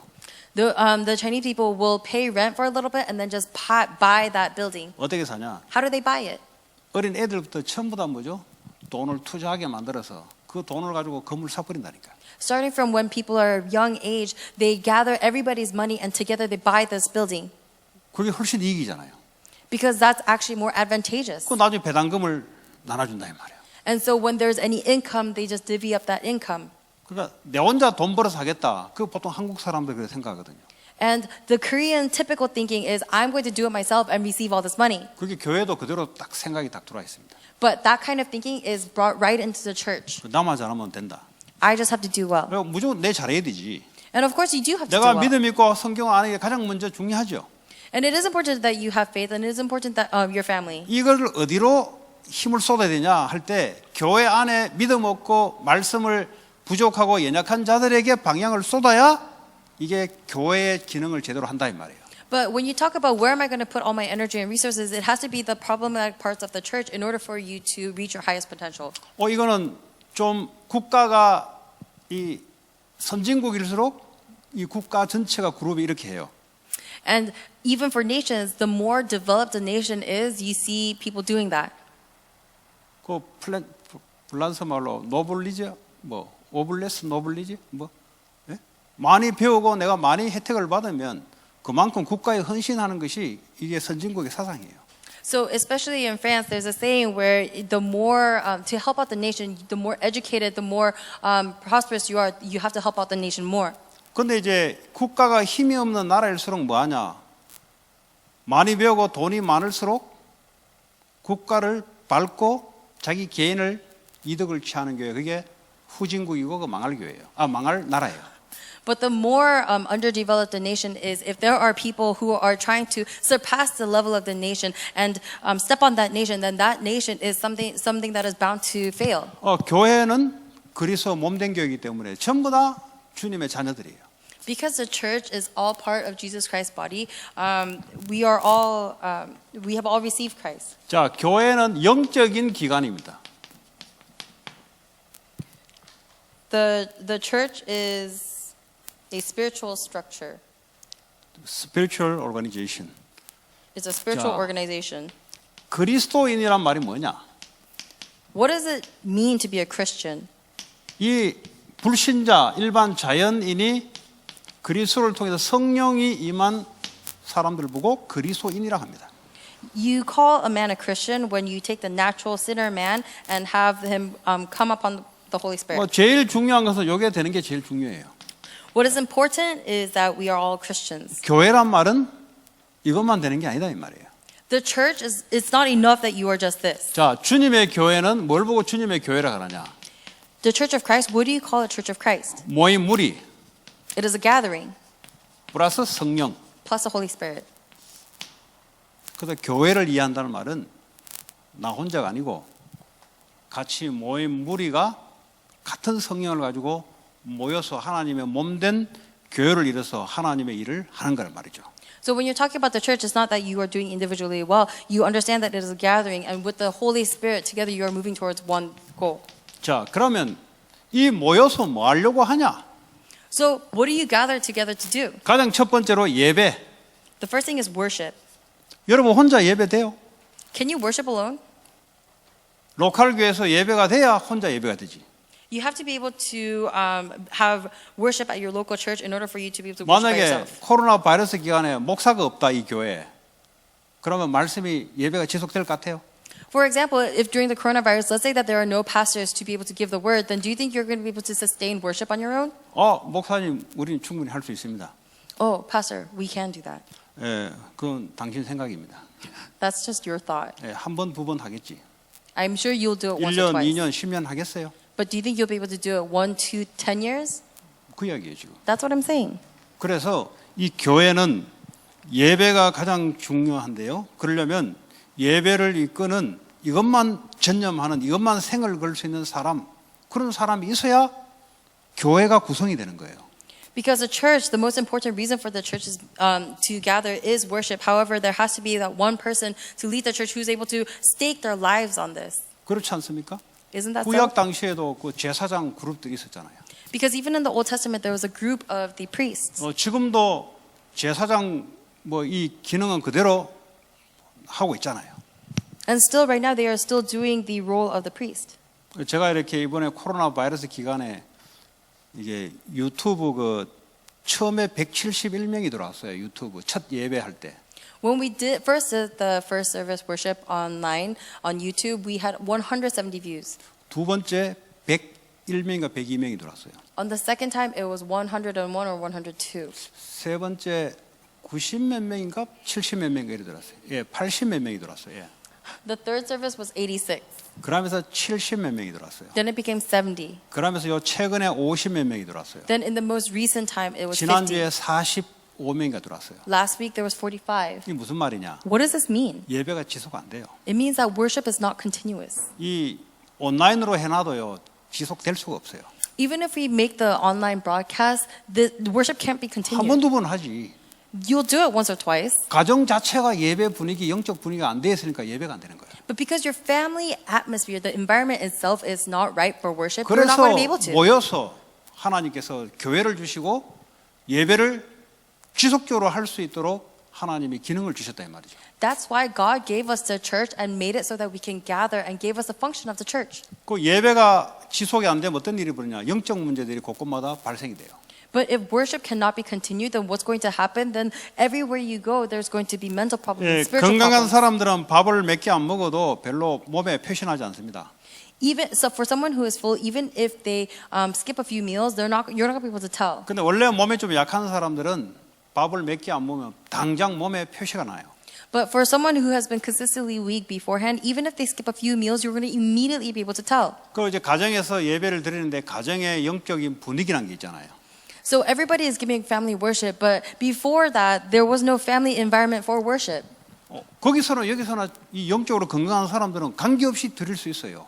The Chinese people will pay rent for a little bit and then just buy that building. 어떻게 사냐? How do they buy it? 어린 애들부터 전부 다 뭐죠? 돈을 투자하게 만들어서 그 돈을 가지고 건물 사버린다니까. Starting from when people are young age, they gather everybody's money and together they buy this building. 그게 훨씬 이익이잖아요. Because that's actually more advantageous. 그 나중에 배당금을 나눠준다 이 말이에요. And so when there's any income, they just divvy up that income. 그러니까 내 혼자 돈 벌어서 하겠다. 그 보통 한국 사람들 그렇게 생각하거든요. And the Korean typical thinking is, I'm going to do it myself and receive all this money. 그게 교회도 그대로 딱 생각이 딱 들어와 있습니다. But that kind of thinking is brought right into the church. 나만 잘하면 된다. I just have to do well. 그리고 무조건 내 잘해야 되지. And of course, you do have to do 내가 well. 믿음 있고 성경 아는 게 가장 먼저 중요하죠. And it is important that you have faith, and it is important that your family. 이걸 어디로 힘을 쏟아야 되냐 할 때 교회 안에 믿음 없고 말씀을 부족하고 연약한 자들에게 방향을 쏟아야 이게 교회의 기능을 제대로 한다 이 말이에요. But when you talk about where am I going to put all my energy and resources, it has to be the problematic parts of the church in order for you to reach your highest potential. 이거는 좀 국가가 이 선진국일수록 이 국가 전체가 그룹이 이렇게 해요. And even for nations, the more developed a nation is, you see people doing that. 그 플란스 말로 노블리즈 오블레스 노블리즈 예? 많이 배우고 내가 많이 혜택을 받으면 그만큼 국가에 헌신하는 것이 이게 선진국의 사상이에요. So especially in France, there's a saying where the more to help out the nation, the more educated, the more prosperous you are, you have to help out the nation more. 근데 이제 국가가 힘이 없는 나라일수록 뭐하냐? 많이 배우고 돈이 많을수록 국가를 밟고 자기 개인을 이득을 취하는 교회, 그게 후진국이고 그 망할 교회예요. 망할 나라예요. But the more underdeveloped the nation is, if there are people who are trying to surpass the level of the nation and step on that nation, then that nation is something that is bound to fail. 교회는 그리스도 몸된 교회이기 때문에 전부 다 주님의 자녀들이에요. Because the church is all part of Jesus Christ's body, we have all received Christ. 자, 교회는 영적인 기관입니다. The church is a spiritual structure. Spiritual organization. It's a spiritual 자. organization. 그리스도인이란 말이 뭐냐? What does it mean to be a Christian? 이 불신자, 일반 자연인이 그리스도를 통해서 성령이 임한 사람들을 보고 그리스도인이라 합니다. You call a man a Christian when you take the natural sinner man and have him come upon the Holy Spirit. 제일 중요한 것은 이게 되는 게 제일 중요해요. What is important is that we are all Christians. 교회란 말은 이것만 되는 게 아니다 이 말이에요. The church it's not enough that you are just this. 자, 주님의 교회는 뭘 보고 주님의 교회라 하느냐? The Church of Christ, what do you call a Church of Christ? 모임 무리 It is a gathering 플러스 성령. plus the Holy Spirit. 그래서 교회를 이해한다는 말은 나 혼자가 아니고 같이 모임 무리가 같은 성령을 가지고 모여서 하나님의 몸된 교회를 이뤄서 하나님의 일을 하는 거란 말이죠. So when you're talking about the church, it's not that you are doing individually well. You understand that it is a gathering, and with the Holy Spirit together, you are moving towards one goal. 자, 그러면 이 모여서 뭐 하려고 하냐? So what do you gather together to do? 가장 첫 번째로 예배. The first thing is worship. 여러분 혼자 예배돼요? Can you worship alone? 로컬 교회에서 예배가 돼야 혼자 예배가 되지. You have to be able to have worship at your local church in order for you to be able to worship by 만약에 yourself. 코로나 바이러스 기간에 목사가 없다 이 교회에 그러면 말씀이 예배가 지속될 것 같아요? For example, if during the coronavirus, let's say that there are no pastors to be able to give the word, then do you think you're going to be able to sustain worship on your own? 목사님, 우리는 충분히 할 수 있습니다. Oh, pastor, we can do that. 예, 그건 당신 생각입니다. That's just your thought. 예, 한 번, 두 번 하겠지. I'm sure you'll do it once or 1년, twice. 2년, 10년 하겠어요? But do you think you'll be able to do it 1, 2, 10 years? 그 이야기예요, 지금. That's what I'm saying. 그래서 이 교회는 예배가 가장 중요한데요. 그러려면 예배를 이끄는 이것만 전념하는 이것만 생을 걸 수 있는 사람, 그런 사람이 있어야 교회가 구성이 되는 거예요. Because the church, the most important reason for the church is, to gather is worship. However, there has to be that one person to lead the church who's able to stake their lives on this. 그렇지 않습니까? Isn't that 구약 so? 당시에도 그 제사장 그룹들이 있었잖아요. Because even in the Old Testament, there was a group of the priests. 지금도 제사장 이 기능은 그대로 하고 있잖아요. And still, right now, they are still doing the role of the priest. 제가 이렇게 이번에 코로나 바이러스 기간에 이게 유튜브 처음에 171명이 들어왔어요. 유튜브 첫 예배할 때. When we did the first service worship online on YouTube, we had 170 views. 두 번째 101명인가 102명이 들어왔어요. On the second time, it was 101 or 102. 세 번째 90 몇 명인가 70 몇 명이 들어왔어요. 예, 80 몇 명이 들어왔어요. 예. The third service was 86. 그러면서 70 몇 명이 들어왔어요. Then it became 70. 그러면서 요 최근에 50 몇 명이 들어왔어요. Then in the most recent time, it was 50. 지난주에 45명이 들어왔어요. Last week, there was 45. 이게 무슨 말이냐? What does this mean? 예배가 지속 안 돼요. It means that worship is not continuous. 이 온라인으로 해놔도요 지속될 수가 없어요. Even if we make the online broadcast, the worship can't be 한 continued. 번 두 번 하지. You'll do it once or twice. 가정 자체가 예배 분위기, 영적 분위기가 안 돼 있으니까 예배가 안 되는 거예요. But because your family atmosphere, the environment itself is not right for worship, you're not 그래서 going to be able to. 모여서 하나님께서 교회를 주시고 예배를 지속적으로 할 수 있도록 하나님이 기능을 주셨다 이 말이죠. That's why God gave us the church and made it so that we can gather and gave us the function of the church. 그 예배가 지속이 안 되면 어떤 일이 벌어지냐? 영적 문제들이 곳곳마다 발생이 돼요. But if worship cannot be continued, then what's going to happen? Then everywhere you go, there's going to be mental problems, 예, spiritual 건강한 problems. 사람들은 밥을 몇 개 안 먹어도 별로 몸에 표시나지 않습니다. Even so, for someone who is full, even if they skip a few meals, you're not going to be able to tell. 근데 원래 몸에 좀 약한 사람들은 밥을 몇 개 안 먹으면 당장 몸에 표시가 나요. But for someone who has been consistently weak beforehand, even if they skip a few meals, you're going to immediately be able to tell. 그리고 이제 가정에서 예배를 드리는데 가정의 영적인 분위기란 게 있잖아요. So everybody is giving family worship, but before that, there was no family environment for worship. 거기서나 여기서나 이 영적으로 건강한 사람들은 관계없이 드릴 수 있어요.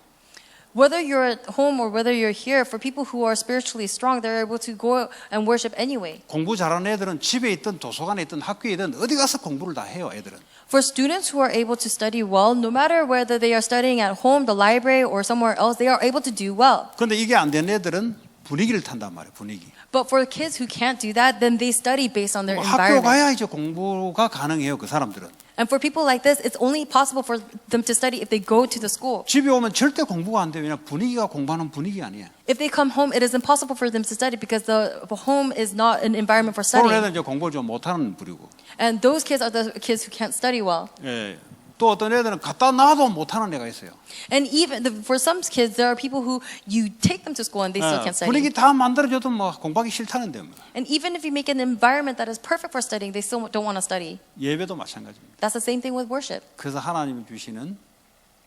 Whether you're at home or whether you're here, for people who are spiritually strong, they're able to go and worship anyway. 공부 잘하는 애들은 집에 있든 도서관에 있든 학교에 있든 어디 가서 공부를 다 해요, 애들은. For students who are able to study well, no matter whether they are studying at home, the library, or somewhere else, they are able to do well. 그런데 이게 안 되는 애들은 분위기를 탄단 말이에요, 분위기. But for kids who can't do that, then they study based on their 학교 environment. 가야 이제 공부가 가능해요, 그 사람들은. And for people like this, it's only possible for them to study if they go to the school. 집에 오면 절대 공부가 안 돼요. 왜냐 분위기가 공부하는 분위기 아니에요. If they come home, it is impossible for them to study because the home is not an environment for 그런 studying. 애들은 이제 공부를 좀 못하는 부류고. And those kids are the kids who can't study well. 예. 또 어떤 애들은 갖다 놔도 못하는 애가 있어요. And even for some kids, there are people who you take them to school and they still can't study. 분위기 다 만들어줘도 뭐 공부하기 싫다는데 뭐. And even if you make an environment that is perfect for studying, they still don't want to study. 예배도 마찬가지입니다. That's the same thing with worship. 그래서 하나님이 주시는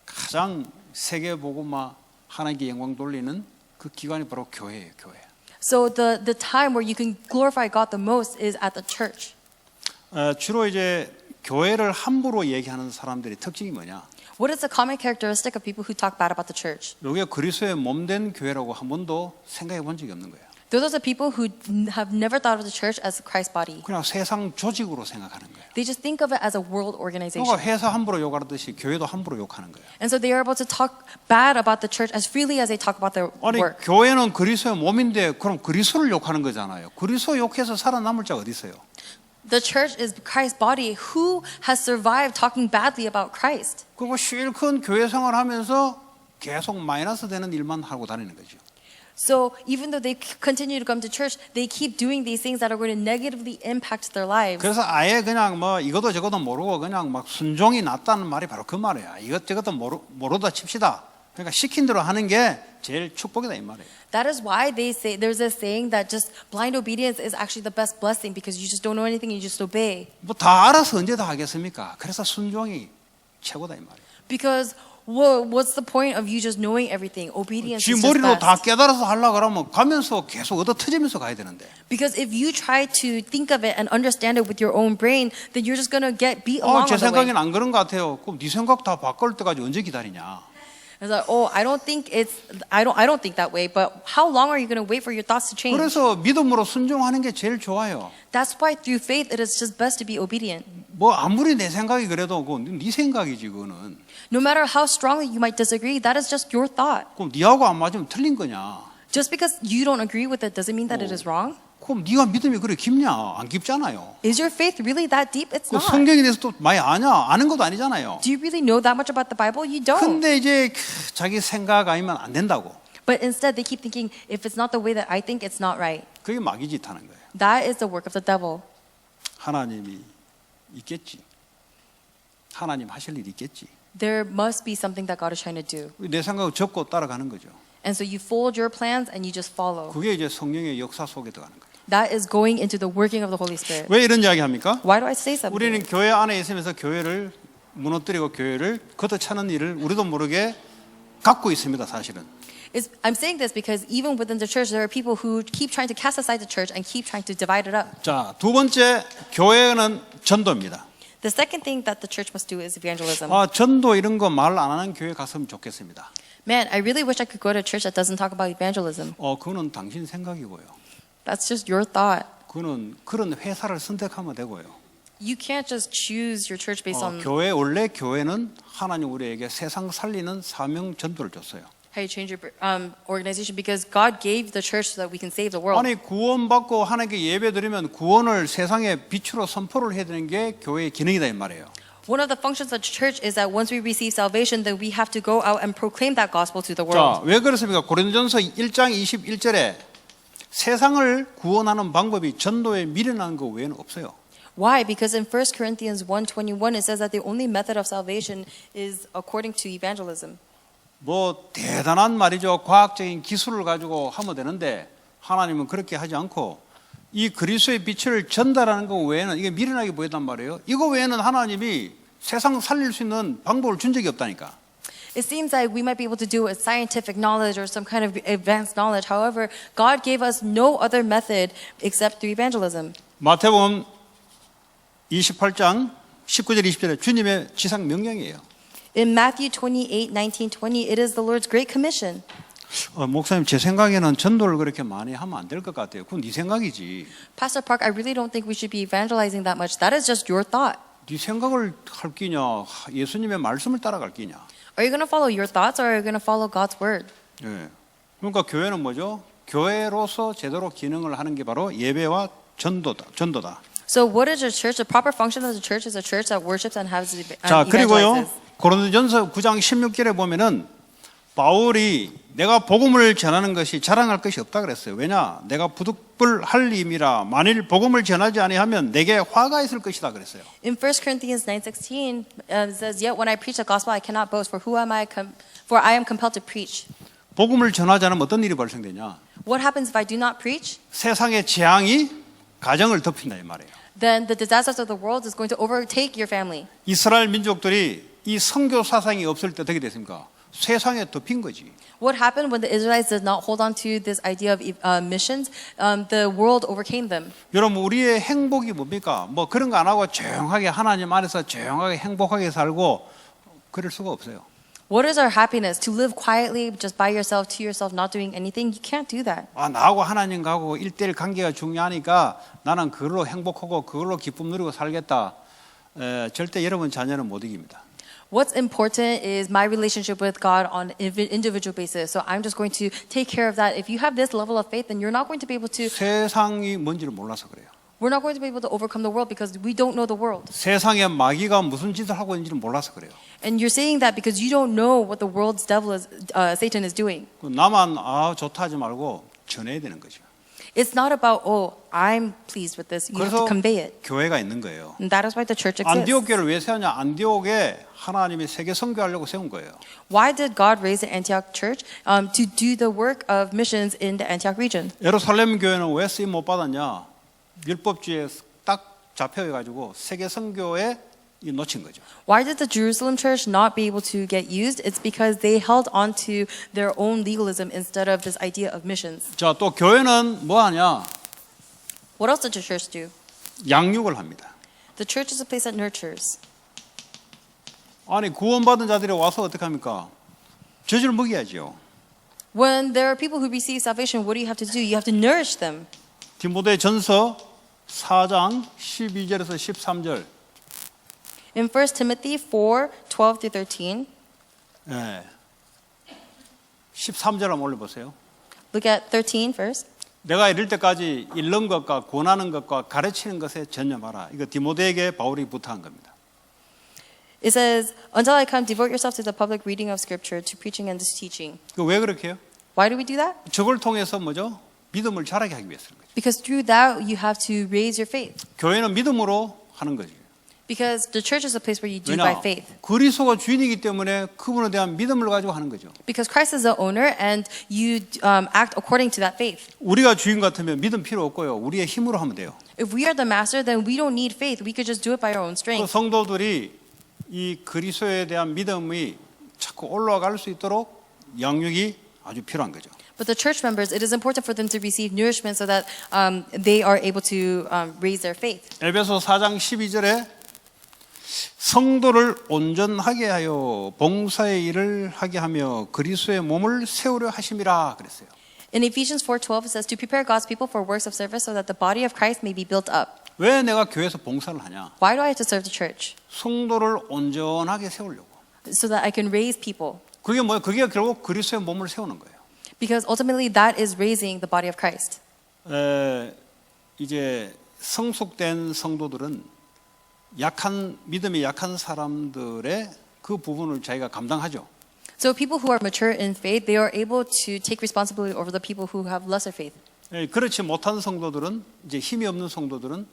가장 세계 복음화 하나님께 영광 돌리는 그 기관이 바로 교회예요, 교회. So the time where you can glorify God the most is at the church. 주로 이제 교회를 함부로 얘기하는 사람들의 특징이 뭐냐? What is the common characteristic of people who talk bad about the church? 여기가 그리스도의 몸된 교회라고 한 번도 생각해 본 적이 없는 거예요. Those are the people who have never thought of the church as Christ's body. 그냥 세상 조직으로 생각하는 거예요. They just think of it as a world organization. 그러니까 회사 함부로 욕하듯이 교회도 함부로 욕하는 거예요. And so they are able to talk bad about the church as freely as they talk about their 아니 work. 교회는 그리스도의 몸인데 그럼 그리스도를 욕하는 거잖아요. 그리스도 욕해서 살아남을 자가 어디 있어요? The church is Christ's body. Who has survived talking badly about Christ? 그리고 실컷 교회 생활하면서 계속 마이너스 되는 일만 하고 다니는 거죠. So even though they continue to come to church, they keep doing these things that are going to negatively impact their lives. 그래서 아예 그냥 뭐 이것도 저것도 모르고 그냥 막 순종이 낫다는 말이 바로 그 말이야. 이것저것도 모르다 칩시다. 그러니까 시킨 대로 하는 게 제일 축복이다 이 말이에요. That is why they say there's a saying that just blind obedience is actually the best blessing because you just don't know anything, you just obey. 뭐 다 알아서 언제 다 하겠습니까? 그래서 순종이 최고다 이 말이에요. Because what's the point of you just knowing everything? Obedience 지 is just 머리로 다 best. 깨달아서 하려고 그러면 가면서 계속 얻어 터지면서 가야 되는데. Because if you try to think of it and understand it with your own brain, then you're just gonna get beat along 제 on the way. 생각에는 안 그런 것 같아요. 그럼 네 생각 다 바꿀 때까지 언제 기다리냐? It's like, oh, I don't think that way. But how long are you gonna wait for your thoughts to change? 그래서 믿음으로 순종하는 게 제일 좋아요. That's why through faith it is just best to be obedient. 뭐 아무리 내 생각이 그래도 그건 네 생각이지 그거는. No matter how strongly you might disagree, that is just your thought. 그럼 네하고 안 맞으면 틀린 거냐? Just because you don't agree with it doesn't mean that it is wrong. 그럼 네가 믿음이 그래 깊냐? 안 깊잖아요. Is your faith really that deep? It's 그 not. 성경에 대해서 또 많이 아냐? 아는 것도 아니잖아요. Do you really know that much about the Bible? You don't. 근데 이제 자기 생각 아니면 안 된다고. But instead, they keep thinking, if it's not the way that I think, it's not right. 그게 마귀짓 하는 거예요. That is the work of the devil. 하나님이 있겠지. 하나님 하실 일이 있겠지. There must be something that God is trying to do. 내 생각을 접고 따라가는 거죠. And so you fold your plans and you just follow. 그게 이제 성령의 역사 속에 들어가는 거예요. That is going into the working of the Holy Spirit. 왜 이런 이야기 합니까? Why do I say something? 우리는 교회 안에 있으면서 교회를 무너뜨리고 교회를 걷어차는 일을 우리도 모르게 갖고 있습니다, 사실은. I'm saying this because even within the church, there are people who keep trying to cast aside the church and keep trying to divide it up. 자, 두 번째 교회는 전도입니다. The second thing that the church must do is evangelism. 전도 이런 거 말 안 하는 교회 갔으면 좋겠습니다. Man, I really wish I could go to a church that doesn't talk about evangelism. 그거는 당신 생각이고요. That's just your thought. 그거는 그런 회사를 선택하면 되고요. You can't just choose your church based on 원래 교회는 하나님 우리에게 세상 살리는 사명 전도를 줬어요. how you change your organization because God gave the church so that we can save the world. 아니 구원받고 하나님께 예배드리면 구원을 세상의 빛으로 선포를 해야 되는 게 교회의 기능이다 이 말이에요. One of the functions of the church is that once we receive salvation, then we have to go out and proclaim that gospel to the 자, world. 왜 그렇습니까? 고린도전서 1장 21절에 세상을 구원하는 방법이 전도에 미련한 것 외에는 없어요. Why? Because in 1 Corinthians 1:21 it says that the only method of salvation is according to evangelism. 뭐 대단한 말이죠. 과학적인 기술을 가지고 하면 되는데 하나님은 그렇게 하지 않고 이 그리스도의 빛을 전달하는 것 외에는 이게 미련하게 보였단 말이에요. 이거 외에는 하나님이 세상 살릴 수 있는 방법을 준 적이 없다니까. It seems like we might be able to do it with scientific knowledge or some kind of advanced knowledge. However, God gave us no other method except through evangelism. 마태복음 28장 19절 20절에 주님의 지상 명령이에요. In Matthew 28:19, 20, it is the Lord's great commission. 목사님 제 생각에는 전도를 그렇게 많이 하면 안 될 것 같아요. 그건 네 생각이지. Pastor Park, I really don't think we should be evangelizing that much. That is just your thought. 네 생각을 할 끼냐 예수님의 말씀을 따라갈 끼냐. Are you going to follow your thoughts or are you going to follow God's word? 예. 그러니까 교회는 뭐죠? 교회로서 제대로 기능을 하는 게 바로 예배와 전도다. So what is a church? The proper function of the church is a church that worships and has 자, 그리고요. evangelizes. 고린도전서 9장 16절에 보면은 바울이 내가 복음을 전하는 것이 자랑할 것이 없다 그랬어요. 왜냐? 내가 부득불할 임이라 만일 복음을 전하지 아니하면 내게 화가 있을 것이다 그랬어요. In 1 Corinthians 9:16, it says, "Yet when I preach the gospel, I cannot boast, for who am I? For I am compelled to preach." 복음을 전하지 않으면 어떤 일이 발생되냐? What happens if I do not preach? 세상의 재앙이 가정을 덮인다 이 말이에요. Then the disasters of the world is going to overtake your family. 이스라엘 민족들이 이 선교 사상이 없을 때 어떻게 됐습니까? 세상에 덮인 거지. What happened when the Israelites did not hold on to this idea of missions? The world overcame them. 여러분 우리의 행복이 뭡니까? 뭐 그런 거 안 하고 조용하게 하나님 안에서 조용하게 행복하게 살고 그럴 수가 없어요. What is our happiness? To live quietly, just by yourself, to yourself, not doing anything? You can't do that. 나하고 하나님하고 1대1 관계가 중요하니까 나는 그걸로 행복하고 그걸로 기쁨 누리고 살겠다. 절대 여러분 자녀는 못 이깁니다. What's important is my relationship with God on an individual basis. So I'm just going to take care of that. If you have this level of faith, then you're not going to be able to. 세상이 뭔지를 몰라서 그래요. We're not going to be able to overcome the world because we don't know the world. 세상에 마귀가 무슨 짓을 하고 있는지를 몰라서 그래요. And you're saying that because you don't know what the world's devil is, Satan is doing. 나만 좋다 하지 말고 전해야 되는 거죠. It's not about, oh, I'm pleased with this. You have to 그래서 convey it. 교회가 있는 거예요. And that is why the church exists. 안디옥 교회를 왜 세웠냐? 안디옥에 하나님이 세계 선교하려고 세운 거예요. Why did God raise the Antioch church to do the work of missions in the Antioch region? 예루살렘 교회는 왜 쓰임 못 받았냐? 율법주의에 딱 잡혀가지고 세계 선교에 놓친 거죠. Why did the Jerusalem church not be able to get used? It's because they held on to their own legalism instead of this idea of missions. 자, 또 교회는 뭐 하냐? What else did the church do? 양육을 합니다. The church is a place that nurtures. 아니 구원받은 자들이 와서 어떻게 합니까? 젖을 먹여야죠. When there are people who receive salvation, what do you have to do? You have to nourish them. 디모데 전서 4장 12절에서 13절. In 1 Timothy 4:12 through 13, 예. 13절 한번 올려보세요. look at 13 first. 내가 이럴 때까지 읽는 것과 권하는 것과 가르치는 것에 전념하라. 이거 디모데에게 바울이 부탁한 겁니다. It says, until I come, devote yourself to the public reading of scripture, to preaching and to teaching. 왜 그렇게 해요? Why do we do that? 저걸 통해서 뭐죠? 믿음을 자라게 하기 위해서인 거죠. Because through that, you have to raise your faith. 교회는 믿음으로 하는 거죠. Because the church is a place where you do by 왜냐? faith. 그리스도가 주인이기 때문에 그분에 대한 믿음을 가지고 하는 거죠. Because Christ is the owner and you act according to that faith. 우리가 주인 같으면 믿음 필요 없고요. 우리의 힘으로 하면 돼요. If we are the master, then we don't need faith. We could just do it by our own 그 strength. 성도들이 이 그리스도에 대한 믿음이 자꾸 올라갈 수 있도록 양육이 아주 필요한 거죠. But the church members, it is important for them to receive nourishment so that they are able to raise their faith. 에베소 4장 12절에 성도를 온전하게 하여 봉사의 일을 하게 하며 그리스도의 몸을 세우려 하심이라 그랬어요. In Ephesians 4:12 it says to prepare God's people for works of service so that the body of Christ may be built up. 왜 내가 교회에서 봉사를 하냐? Why do I have to serve the church? 성도를 온전하게 세우려고. So that I can raise people. 그게 뭐예요? 그게 결국 그리스도의 몸을 세우는 거예요. Because ultimately that is raising the body of Christ. 이제 성숙된 성도들은 믿음이 약한 사람들의 그 부분을 자기가 감당하죠. So people who are mature in faith, they are able to take responsibility over the people who have lesser faith. 그렇지 못한 성도들은 이제 힘이 없는 성도들은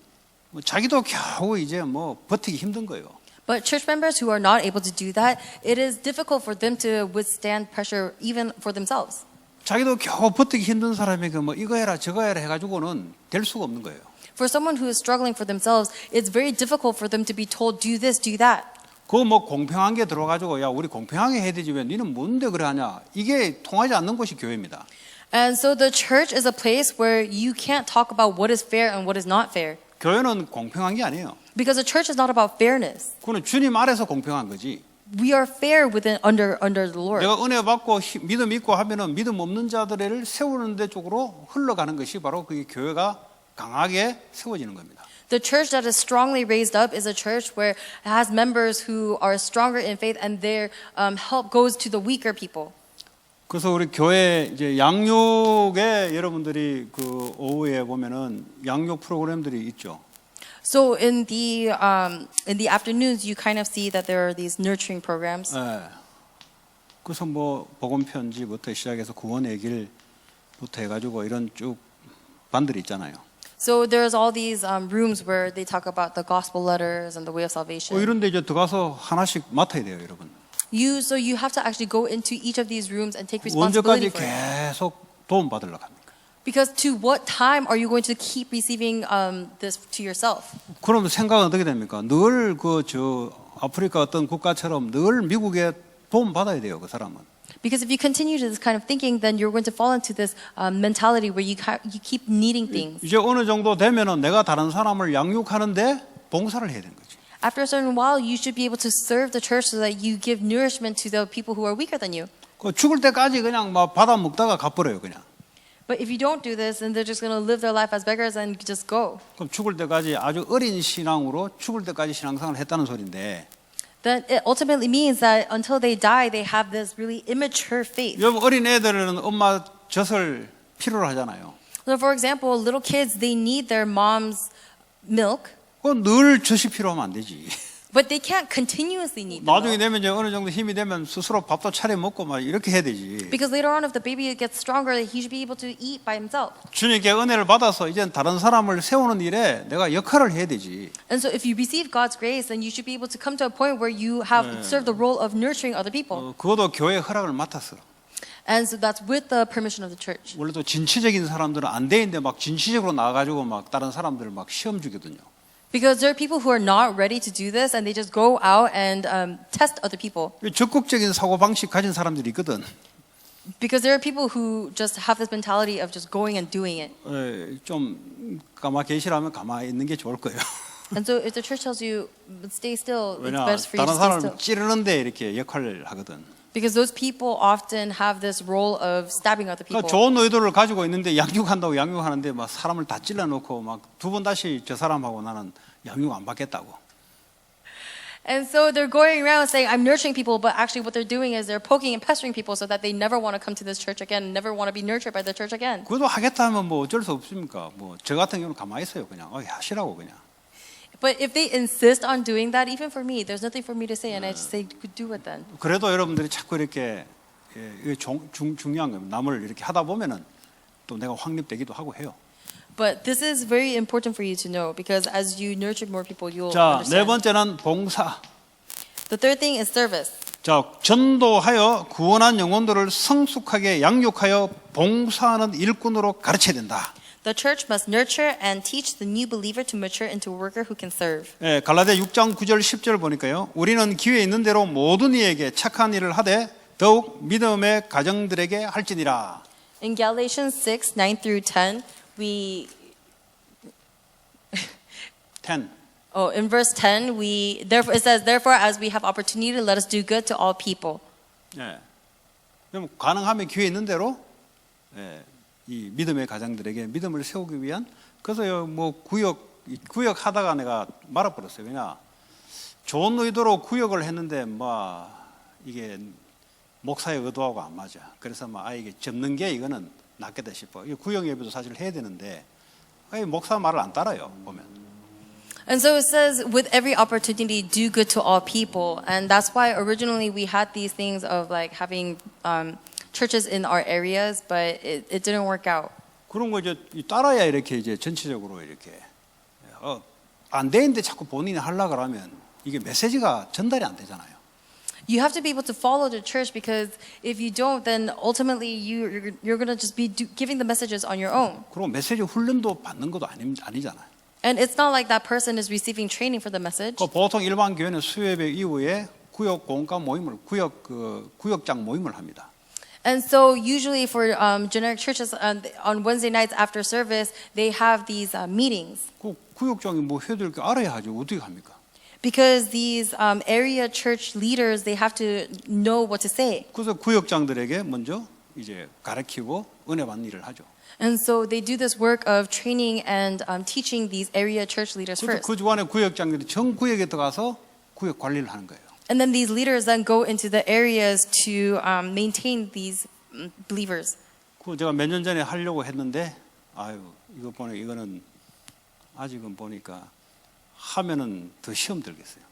자기도 겨우 이제 버티기 힘든 거예요. But church members who are not able to do that, it is difficult for them to withstand pressure even for themselves. 자기도 겨우 버티기 힘든 사람에게 이거 해라 저거 해라 해가지고는 될 수가 없는 거예요. For someone who is struggling for themselves, it's very difficult for them to be told, do this, do that. 그 공평한 게 들어가지고 야 우리 공평하게 해야 되지 왜 니는 뭔데 그래 하냐 이게 통하지 않는 곳이 교회입니다. And so the church is a place where you can't talk about what is fair and what is not fair. 교회는 공평한 게 아니에요. Because the church is not about fairness. 그거는 주님 아래서 공평한 거지. We are fair under the Lord. 내가 은혜 받고 믿음 있고 하면은 믿음 없는 자들을 세우는 데 쪽으로 흘러가는 것이 바로 그게 교회가 강하게 세워지는 겁니다. The church that is strongly raised up is a church where it has members who are stronger in faith and their help goes to the weaker people. 그래서 우리 교회 이제 양육에 여러분들이 그 오후에 보면은 양육 프로그램들이 있죠. So in the afternoons, you kind of see that there are these nurturing programs. 네. 그래서 복음 편지부터 시작해서 구원의 길부터 해가지고 이런 쭉 반들이 있잖아요. So there's all these rooms where they talk about the gospel letters and the way of salvation. 이런데 이제 들어가서 하나씩 맡아야 돼요, 여러분. So you have to actually go into each of these rooms and take responsibility 언제까지 for it. 계속 도움 받으려고 합니까? Because to what time are you going to keep receiving this to yourself? 그럼 생각은 어떻게 됩니까? 늘 아프리카 어떤 국가처럼 늘 미국에 도움 받아야 돼요, 그 사람은. Because if you continue to this kind of thinking, then you're going to fall into this mentality where you keep needing things. 이제 어느 정도 되면은 내가 다른 사람을 양육하는데 봉사를 해야 되는 거지. After a certain while, you should be able to serve the church so that you give nourishment to the people who are weaker than you. 그 죽을 때까지 그냥 받아 먹다가 가버려요, 그냥. But if you don't do this, then they're just going to live their life as beggars and just go. 그럼 죽을 때까지 아주 어린 신앙으로 죽을 때까지 신앙생활을 했다는 소리인데. Then it ultimately means that until they die, they have this really immature faith. 여러분 어린 애들은 엄마 젖을 필요로 하잖아요. So for example, little kids, they need their mom's milk, 그건 늘 젖이 필요하면 안 되지. but they can't continuously need the 나중에 milk. 되면 이제 어느 정도 힘이 되면 스스로 밥도 차려 먹고 막 이렇게 해야 되지. Because later on, if the baby gets stronger, he should be able to eat by himself. 주님께 은혜를 받아서 이제 다른 사람을 세우는 일에 내가 역할을 해야 되지. And so, if you receive God's grace, then you should be able to come to a point where you have served the role of nurturing other people. 그것도 교회 허락을 맡았어. And so, that's with the permission of the church. 원래 또 진취적인 사람들은 안 되는데 막 진취적으로 나가가지고 막 다른 사람들을 막 시험 주거든요. Because there are people who are not ready to do this, and they just go out and test other people. 적극적인 사고 방식 가진 사람들이 있거든. Because there are people who just have this mentality of just going and doing it. 좀 가만 계시라면 가만히 있는 게 좋을 거예요. And so, if the church tells you stay still, it's 왜냐 best for you 다른 to stay still. 사람을 찌르는데 이렇게 역할을 하거든. Because those people often have this role of stabbing other 그러니까 people. 좋은 의도를 가지고 있는데 양육한다고 양육하는데 막 사람을 다 찔러놓고 막 두 번 다시 저 사람하고 나는 양육 안 받겠다고. And so they're going around saying, I'm nurturing people, but actually what they're doing is they're poking and pestering people so that they never want to come to this church again, never want to be nurtured by the church again. 그것도 하겠다 하면 뭐 어쩔 수 없습니까? 뭐 저 같은 경우는 가만히 있어요. 그냥 하시라고 그냥. But if they insist on doing that, even for me, there's nothing for me to say, and I just say, do it then. 그래도 여러분들이 자꾸 이렇게 이게 중요한 거예요. 남을 이렇게 하다 보면은 또 내가 확립되기도 하고 해요. But this is very important for you to know because as you nurture more people, you'll 자, 네 understand. 번째는 봉사. The third thing is service. 자, 전도하여 구원한 영혼들을 성숙하게 양육하여 봉사하는 일꾼으로 가르쳐야 된다. The church must nurture and teach the new believer to mature into a worker who can serve. 예, 갈라디아 6장 9절 10절 보니까요. 우리는 기회 있는 대로 모든 이에게 착한 일을 하되 더욱 믿음의 가정들에게 할지니라. In Galatians 6, 9 through 10, we 10. in verse 10, therefore it says, therefore as we have opportunity, let us do good to all people. 예. 그럼 가능하면 기회 있는 대로 예, 이 믿음의 가정들에게 믿음을 세우기 위한 그래서 뭐 구역 하다가 내가 말아버렸어요. 왜냐 좋은 의도로 구역을 했는데 뭐 이게 목사의 의도하고 안 맞아. 그래서 뭐 이게 접는 게 이거는 낫겠다 싶어. 이 구역 예배도 사실 해야 되는데 목사 말을 안 따라요 보면. And so it says, with every opportunity, do good to all people. And that's why originally we had these things of like having churches in our areas, but it didn't work out. 그런 거 이제 따라야 이렇게 이제 전체적으로 이렇게 안 되는데 자꾸 본인이 하려고 하면 이게 메시지가 전달이 안 되잖아요. You have to be able to follow the church because if you don't, then ultimately you're going to just be giving the messages on your own. 그리고 메시지 훈련도 받는 것도 아니잖아요. And it's not like that person is receiving training for the message. 보통 일반 교회는 수요예배 이후에 구역 공과 모임을 구역장 모임을 합니다. And so usually for generic churches on Wednesday nights after service, they have these meetings. 그 구역장이 뭐 해야 될 게 알아야 하죠. 어떻게 합니까? Because these area church leaders, they have to know what to say. 그래서 구역장들에게 먼저 이제 가르치고 은혜 받는 일을 하죠. And so they do this work of training and teaching these area church leaders first. 그 주간에 구역장들이 전 구역에 들어가서 구역 관리를 하는 거예요. And then these leaders then go into the areas to maintain these believers. 그 제가 몇 년 전에 하려고 했는데 이거 보니 이거는 아직은 보니까 하면은 더 시험 들겠어요.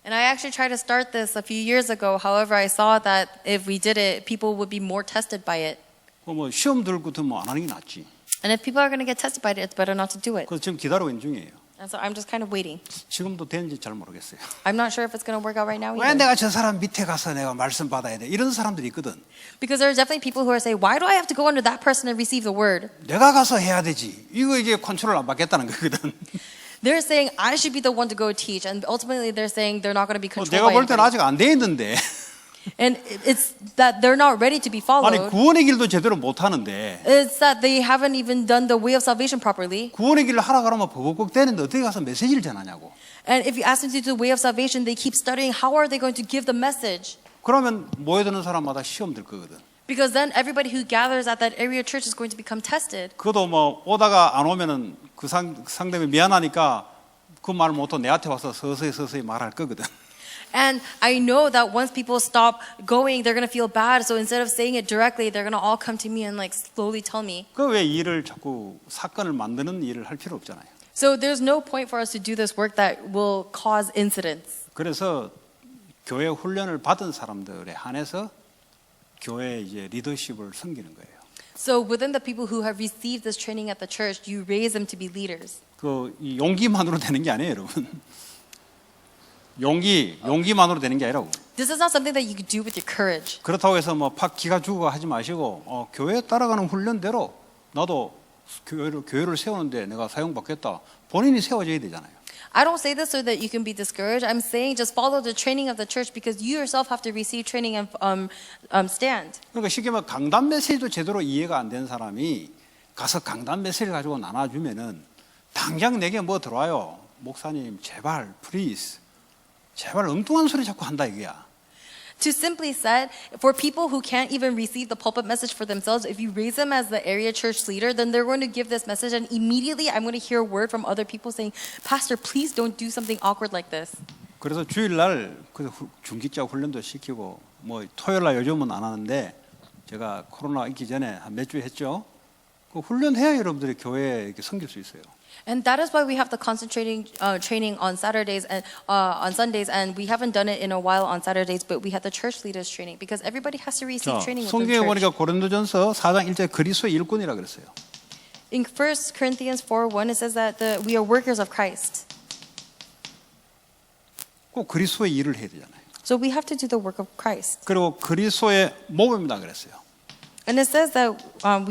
And I actually tried to start this a few years ago. However, I saw that if we did it, people would be more tested by it. 뭐 시험 들고 들면 안 하는 게 낫지. And if people are going to get tested by it, it's better not to do it. 그래서 지금 기다리고 있는 중이에요. And so I'm just kind of waiting. 지금도 되는지 잘 모르겠어요. I'm not sure if it's going to work out right now 왜 either. 내가 저 사람 밑에 가서 내가 말씀 받아야 돼? 이런 사람들이 있거든. Because there are definitely people who are saying, why do I have to go under that person and receive the word? 내가 가서 해야 되지. 이거 이제 컨트롤 안 받겠다는 거거든. They're saying, I should be the one to go teach. And ultimately they're saying they're not going to be controlled 내가 by 볼 때는 anybody. 아직 안 돼 있는데. And it's that they're not ready to be 아니 followed. 구원의 길도 제대로 못 하는데. It's that they haven't even done the way of salvation properly. 구원의 길을 하라 그러면 버벅벅 되는데 어떻게 가서 메시지를 전하냐고. And if you ask them to do the way of salvation, they keep studying. How are they going to give the message? 그러면 모여드는 사람마다 시험 들 거거든. Because then everybody who gathers at that area church is going to become tested. 그것도 뭐 오다가 안 오면은 그 상대방이 미안하니까 그 말 못하고 내한테 와서 서서히 말할 거거든. And I know that once people stop going, they're going to feel bad. So instead of saying it directly, they're going to all come to me and like slowly tell me. 그 왜 일을 자꾸 사건을 만드는 일을 할 필요 없잖아요. So there's no point for us to do this work that will cause incidents. 그래서 교회 훈련을 받은 사람들에 한해서 교회 이제 리더십을 섬기는 거예요. So within the people who have received this training at the church, you raise them to be leaders. 이 용기만으로 되는 게 아니에요, 여러분. 용기만으로 되는 게 아니라고. This is not something that you could do with your courage. 그렇다고 해서 뭐 팍 기가 죽어 하지 마시고 교회에 따라가는 훈련대로 나도 교회를 세우는데 내가 사용받겠다. 본인이 세워져야 되잖아요. I don't say this so that you can be discouraged. I'm saying just follow the training of the church because you yourself have to receive training and stand. 그러니까 쉽게 말하면 강단 메시지도 제대로 이해가 안 된 사람이 가서 강단 메시지를 가지고 나눠주면은 당장 내게 뭐 들어와요. 목사님 제발 플리즈 제발 엉뚱한 소리 자꾸 한다 이거야. To simply said, for people who can't even receive the pulpit message for themselves, if you raise them as the area church leader, then they're going to give this message, and immediately I'm going to hear a word from other people saying, "Pastor, please don't do something awkward like this." 그래서 주일날 중기자 훈련도 시키고 뭐 토요일날 요즘은 안 하는데 제가 코로나 있기 전에 한 몇 주 했죠. 그 훈련해야 여러분들이 교회에 이렇게 섬길 수 있어요. And that is why we have the concentrating training on Saturdays and on Sundays, and we haven't done it in a while on Saturdays, but we had the church leaders training because everybody has to receive 자, training within 성경에 church. 보니까 고린도전서 4장 1절 그리스도의 일꾼이라 그랬어요. In 1 Corinthians 4:1, it says that we are workers of Christ. 꼭 그리스도의 일을 해야 되잖아요. So we have to do the work of Christ. 그리고 그리스도의 모범이다 그랬어요. And it says that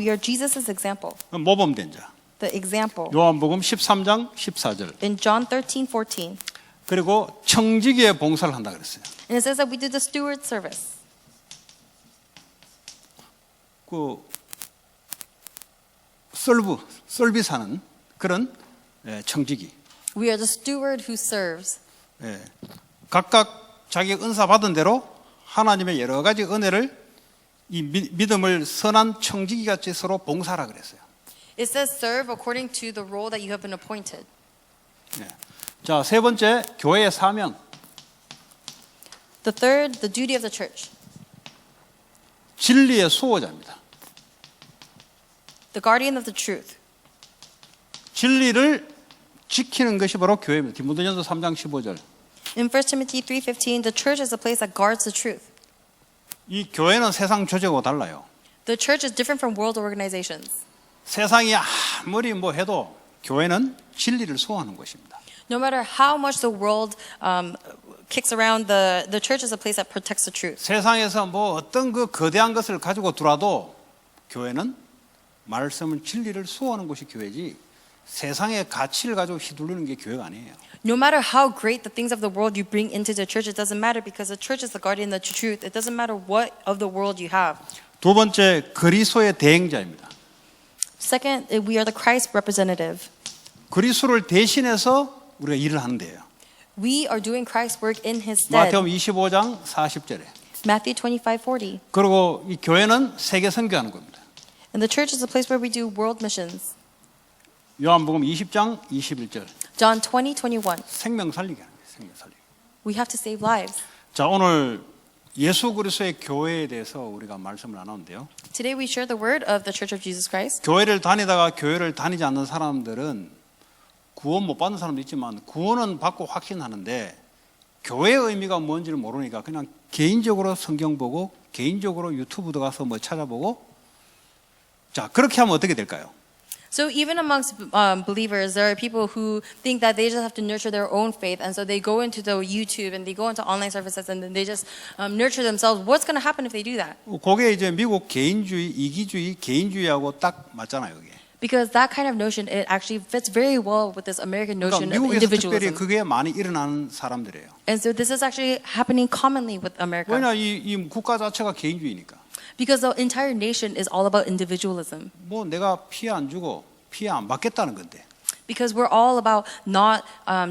we are Jesus' example, 모범된 자. the example. 요한복음 13장 14절. In John 13:14, 그리고 청지기의 봉사를 한다 그랬어요. and it says that we do the steward service. 그 서비스하는 그런 청지기. We are the steward who serves. 각각 자기 은사 받은 대로 하나님의 여러 가지 은혜를 이 믿음을 선한 청지기 같이 서로 봉사하라 그랬어요. It says serve according to the role that you have been appointed. 자, 세 번째 교회의 사명. The third, the duty of the church. 진리의 수호자입니다. The guardian of the truth. 진리를 지키는 것이 바로 교회입니다. 디모데전서 3장 15절. In 1 Timothy 3:15, the church is a place that guards the truth. 이 교회는 세상 조직하고 달라요. The church is different from world organizations. 세상이 아무리 뭐 해도 교회는 진리를 수호하는 것입니다. No matter how much the world kicks around, the church is a place that protects the truth. 세상에서 뭐 어떤 그 거대한 것을 가지고 들어와도 교회는 말씀을 진리를 수호하는 것이 교회지 세상의 가치를 가지고 휘두르는 게 교회가 아니에요. No matter how great the things of the world you bring into the church, it doesn't matter because the church is the guardian of the truth. It doesn't matter what of the world you have. 두 번째 그리스도의 대행자입니다. Second, we are the Christ representative. 그리스도를 대신해서 우리가 일을 하는데요. We are doing Christ's work in His stead. 마태복음 25장 40절에. Matthew 25:40. 그리고 이 교회는 세계 선교하는 겁니다. And the church is a place where we do world missions. 요한복음 20장 21절. John 20:21. 생명 살리기 하는 거예요. 생명 살리기. We have to save lives. 자, 오늘 예수 그리스도의 교회에 대해서 우리가 말씀을 나누는데요. Today we share the word of the Church of Jesus Christ. 교회를 다니다가 교회를 다니지 않는 사람들은 구원 못 받는 사람도 있지만 구원은 받고 확신하는데 교회의 의미가 뭔지를 모르니까 그냥 개인적으로 성경 보고 개인적으로 유튜브도 가서 뭐 찾아보고 자, 그렇게 하면 어떻게 될까요? So even amongst believers, there are people who think that they just have to nurture their own faith, and so they go into the YouTube and they go into online services and then they just nurture themselves. What's going to happen if they do that? 그게 이제 미국 개인주의, 이기주의, 개인주의하고 딱 맞잖아요, 그게. Because that kind of notion, it actually fits very well with this American 그러니까 notion of 미국에서 특별히 individualism. 그게 많이 일어나는 사람들이에요. And so this is actually happening commonly with America. 왜냐 이 국가 자체가 개인주의니까. Because the entire nation is all about individualism. 뭐 내가 피해 안 주고 피해 안 받겠다는 건데. Because we're all about not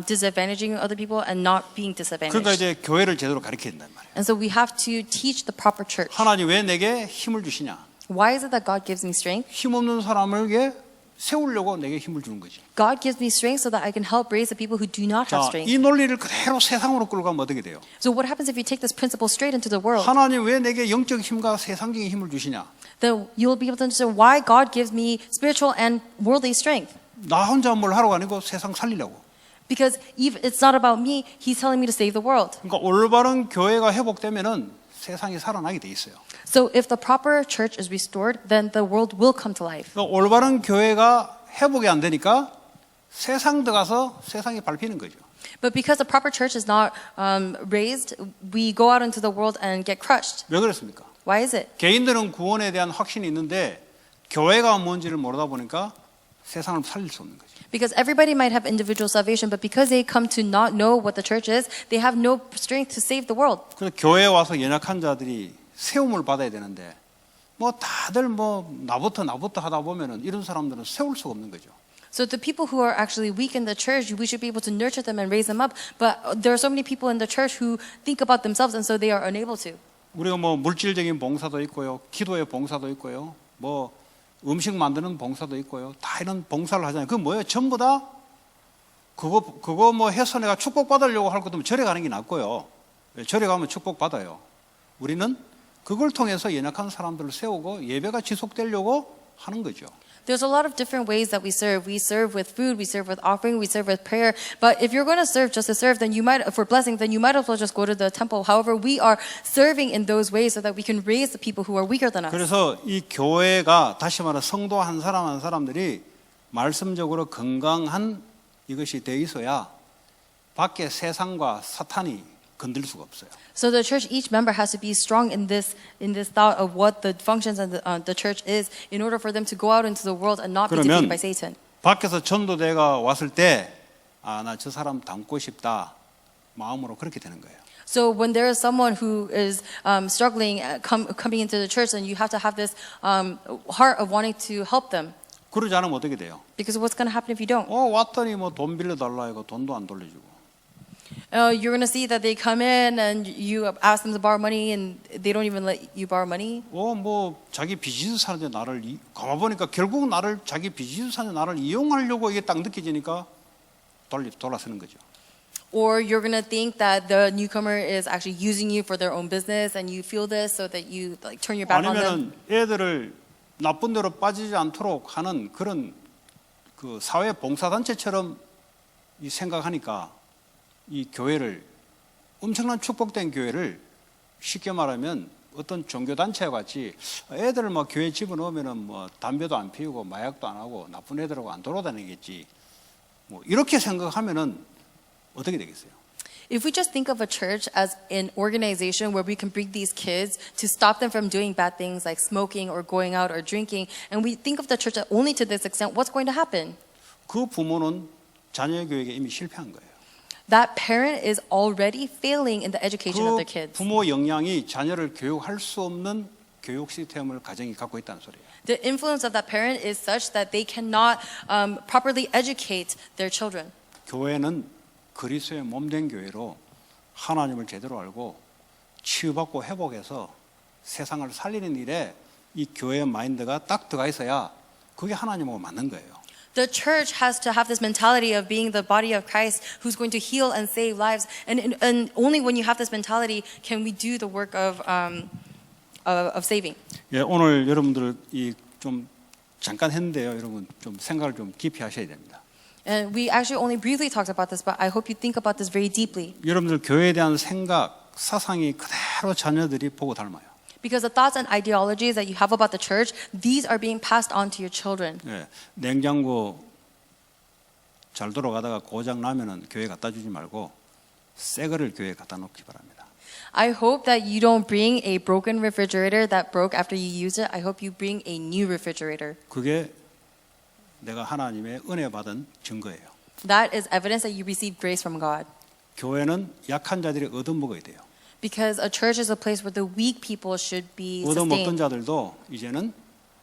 disadvantaging other people and not being disadvantaged. 그러니까 이제 교회를 제대로 가르쳐야 된단 말이에요. And so we have to teach the proper church. 하나님 왜 내게 힘을 주시냐? Why is it that God gives me strength? 힘없는 사람에게 세우려고 내게 힘을 주는 거지. God gives me strength so that I can help raise the people who do not have 자, strength. 이 논리를 그대로 세상으로 끌고 가면 어떻게 돼요? So what happens if you take this principle straight into the world? 하나님 왜 내게 영적 힘과 세상적인 힘을 주시냐? Then you'll be able to understand why God gives me spiritual and worldly strength. 나 혼자 뭘 하러 가니고 세상 살리려고. Because it's not about me. He's telling me to save the world. 그러니까 올바른 교회가 회복되면은 세상이 살아나게 돼 있어요. So if the proper church is restored, then the world will come to life. 그러니까 올바른 교회가 회복이 안 되니까 세상 들어가서 세상이 밟히는 거죠. But because the proper church is not raised, we go out into the world and get crushed. 왜 그렇습니까? Why is it? 개인들은 구원에 대한 확신이 있는데 교회가 뭔지를 모르다 보니까 세상을 살릴 수 없는 거죠. Because everybody might have individual salvation, but because they come to not know what the church is, they have no strength to save the world. 그래서 교회에 와서 연약한 자들이 세움을 받아야 되는데 뭐 다들 뭐 나부터 하다 보면은 이런 사람들은 세울 수가 없는 거죠. So the people who are actually weak in the church, we should be able to nurture them and raise them up. But there are so many people in the church who think about themselves, and so they are unable to. 우리가 뭐 물질적인 봉사도 있고요, 기도의 봉사도 있고요, 뭐 음식 만드는 봉사도 있고요, 다 이런 봉사를 하잖아요. 그 뭐예요? 전부 다 그거 뭐 해서 내가 축복 받으려고 할 것도 절에 가는 게 낫고요. 절에 가면 축복 받아요. 우리는 그걸 통해서 연약한 사람들을 세우고 예배가 지속되려고 하는 거죠. There's a lot of different ways that we serve. We serve with food, we serve with offering, we serve with prayer. But if you're going to serve just to serve, then you might, for blessing, then you might as well just go to the temple. However, we are serving in those ways so that we can raise the people who are weaker than us. 그래서 이 교회가 다시 말해 성도 한 사람들이 말씀적으로 건강한 이것이 돼 있어야 밖에 세상과 사탄이 건들 수가 없어요. So the church, each member has to be strong in this thought of what the functions of the church is, in order for them to go out into the world and not be defeated by Satan. 밖에서 전도대가 왔을 때, 나 저 사람 닮고 싶다 마음으로 그렇게 되는 거예요. So when there is someone who is struggling, coming into the church, then you have to have this heart of wanting to help them. 그러지 않으면 어떻게 돼요? Because what's going to happen if you don't? 왔더니 뭐 돈 빌려달라 이거 돈도 안 돌려주고. You're going to see that they come in and you ask them to borrow money and they don't even let you borrow money. 뭐 자기 비즈니스 하는데 나를 가만 보니까 결국 나를 자기 비즈니스 하는데 나를 이용하려고 이게 딱 느껴지니까 돌아서는 거죠. Or you're going to think that the newcomer is actually using you for their own business and you feel this so that you like turn your back on them. 아니면은 애들을 나쁜 데로 빠지지 않도록 하는 그런 그 사회 봉사단체처럼 이 생각하니까 이 교회를 엄청난 축복된 교회를 쉽게 말하면 어떤 종교단체와 같이 애들을 막 교회 집어넣으면은 뭐 담배도 안 피우고 마약도 안 하고 나쁜 애들하고 안 돌아다니겠지 뭐 이렇게 생각하면은 어떻게 되겠어요? If we just think of a church as an organization where we can bring these kids to stop them from doing bad things like smoking or going out or drinking, and we think of the church only to this extent, what's going to happen? 그 부모는 자녀 교육에 이미 실패한 거예요. That parent is already failing in the education of their 그 kids. 부모 영향이 자녀를 교육할 수 없는 교육 시스템을 가정이 갖고 있다는 소리예요. The influence of that parent is such that they cannot properly educate their children. 교회는 그리스도의 몸된 교회로 하나님을 제대로 알고 치유받고 회복해서 세상을 살리는 일에 이 교회의 마인드가 딱 들어가 있어야 그게 하나님하고 맞는 거예요. The church has to have this mentality of being the body of Christ who's going to heal and save lives. And only when you have this mentality can we do the work of saving. 예, 오늘 여러분들 좀 잠깐 했는데요. 여러분 좀 생각을 좀 깊이 하셔야 됩니다. And we actually only briefly talked about this, but I hope you think about this very deeply. 여러분들 교회에 대한 생각, 사상이 그대로 자녀들이 보고 닮아요. Because the thoughts and ideologies that you have about the church, these are being passed on to your children. 예, 냉장고 잘 돌아가다가 고장 나면은 교회 갖다 주지 말고 새 거를 교회에 갖다 놓기 바랍니다. I hope that you don't bring a broken refrigerator that broke after you use it. I hope you bring a new refrigerator. 그게 내가 하나님의 은혜 받은 증거예요. That is evidence that you received grace from God. 교회는 약한 자들이 얻어먹어야 돼요. Because a church is a place where the weak people should be 얻어먹던 sustained. 자들도 이제는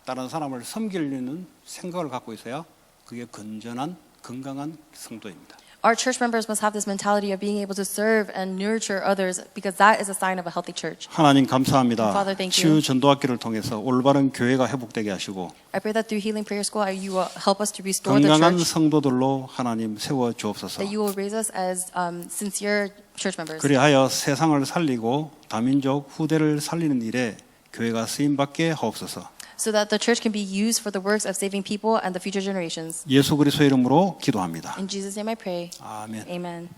다른 사람을 섬기려는 생각을 갖고 있어야 그게 건전한 건강한 성도입니다. Our church members must have this mentality of being able to serve and nurture others because that is a sign of a healthy church. 하나님 감사합니다. Father, thank you. 치유 전도학교를 통해서 올바른 교회가 회복되게 하시고 I pray that through Healing Prayer School, you will help us to restore the 건강한 church. 성도들로 하나님 세워 주옵소서. That you will raise us as sincere church members. 그리하여 세상을 살리고 다민족 후대를 살리는 일에 교회가 쓰임 받게 하옵소서. so that the church can be used for the works of saving people and the future generations. 예수 그리스도의 이름으로 기도합니다. In Jesus' name I pray. 아멘. Amen.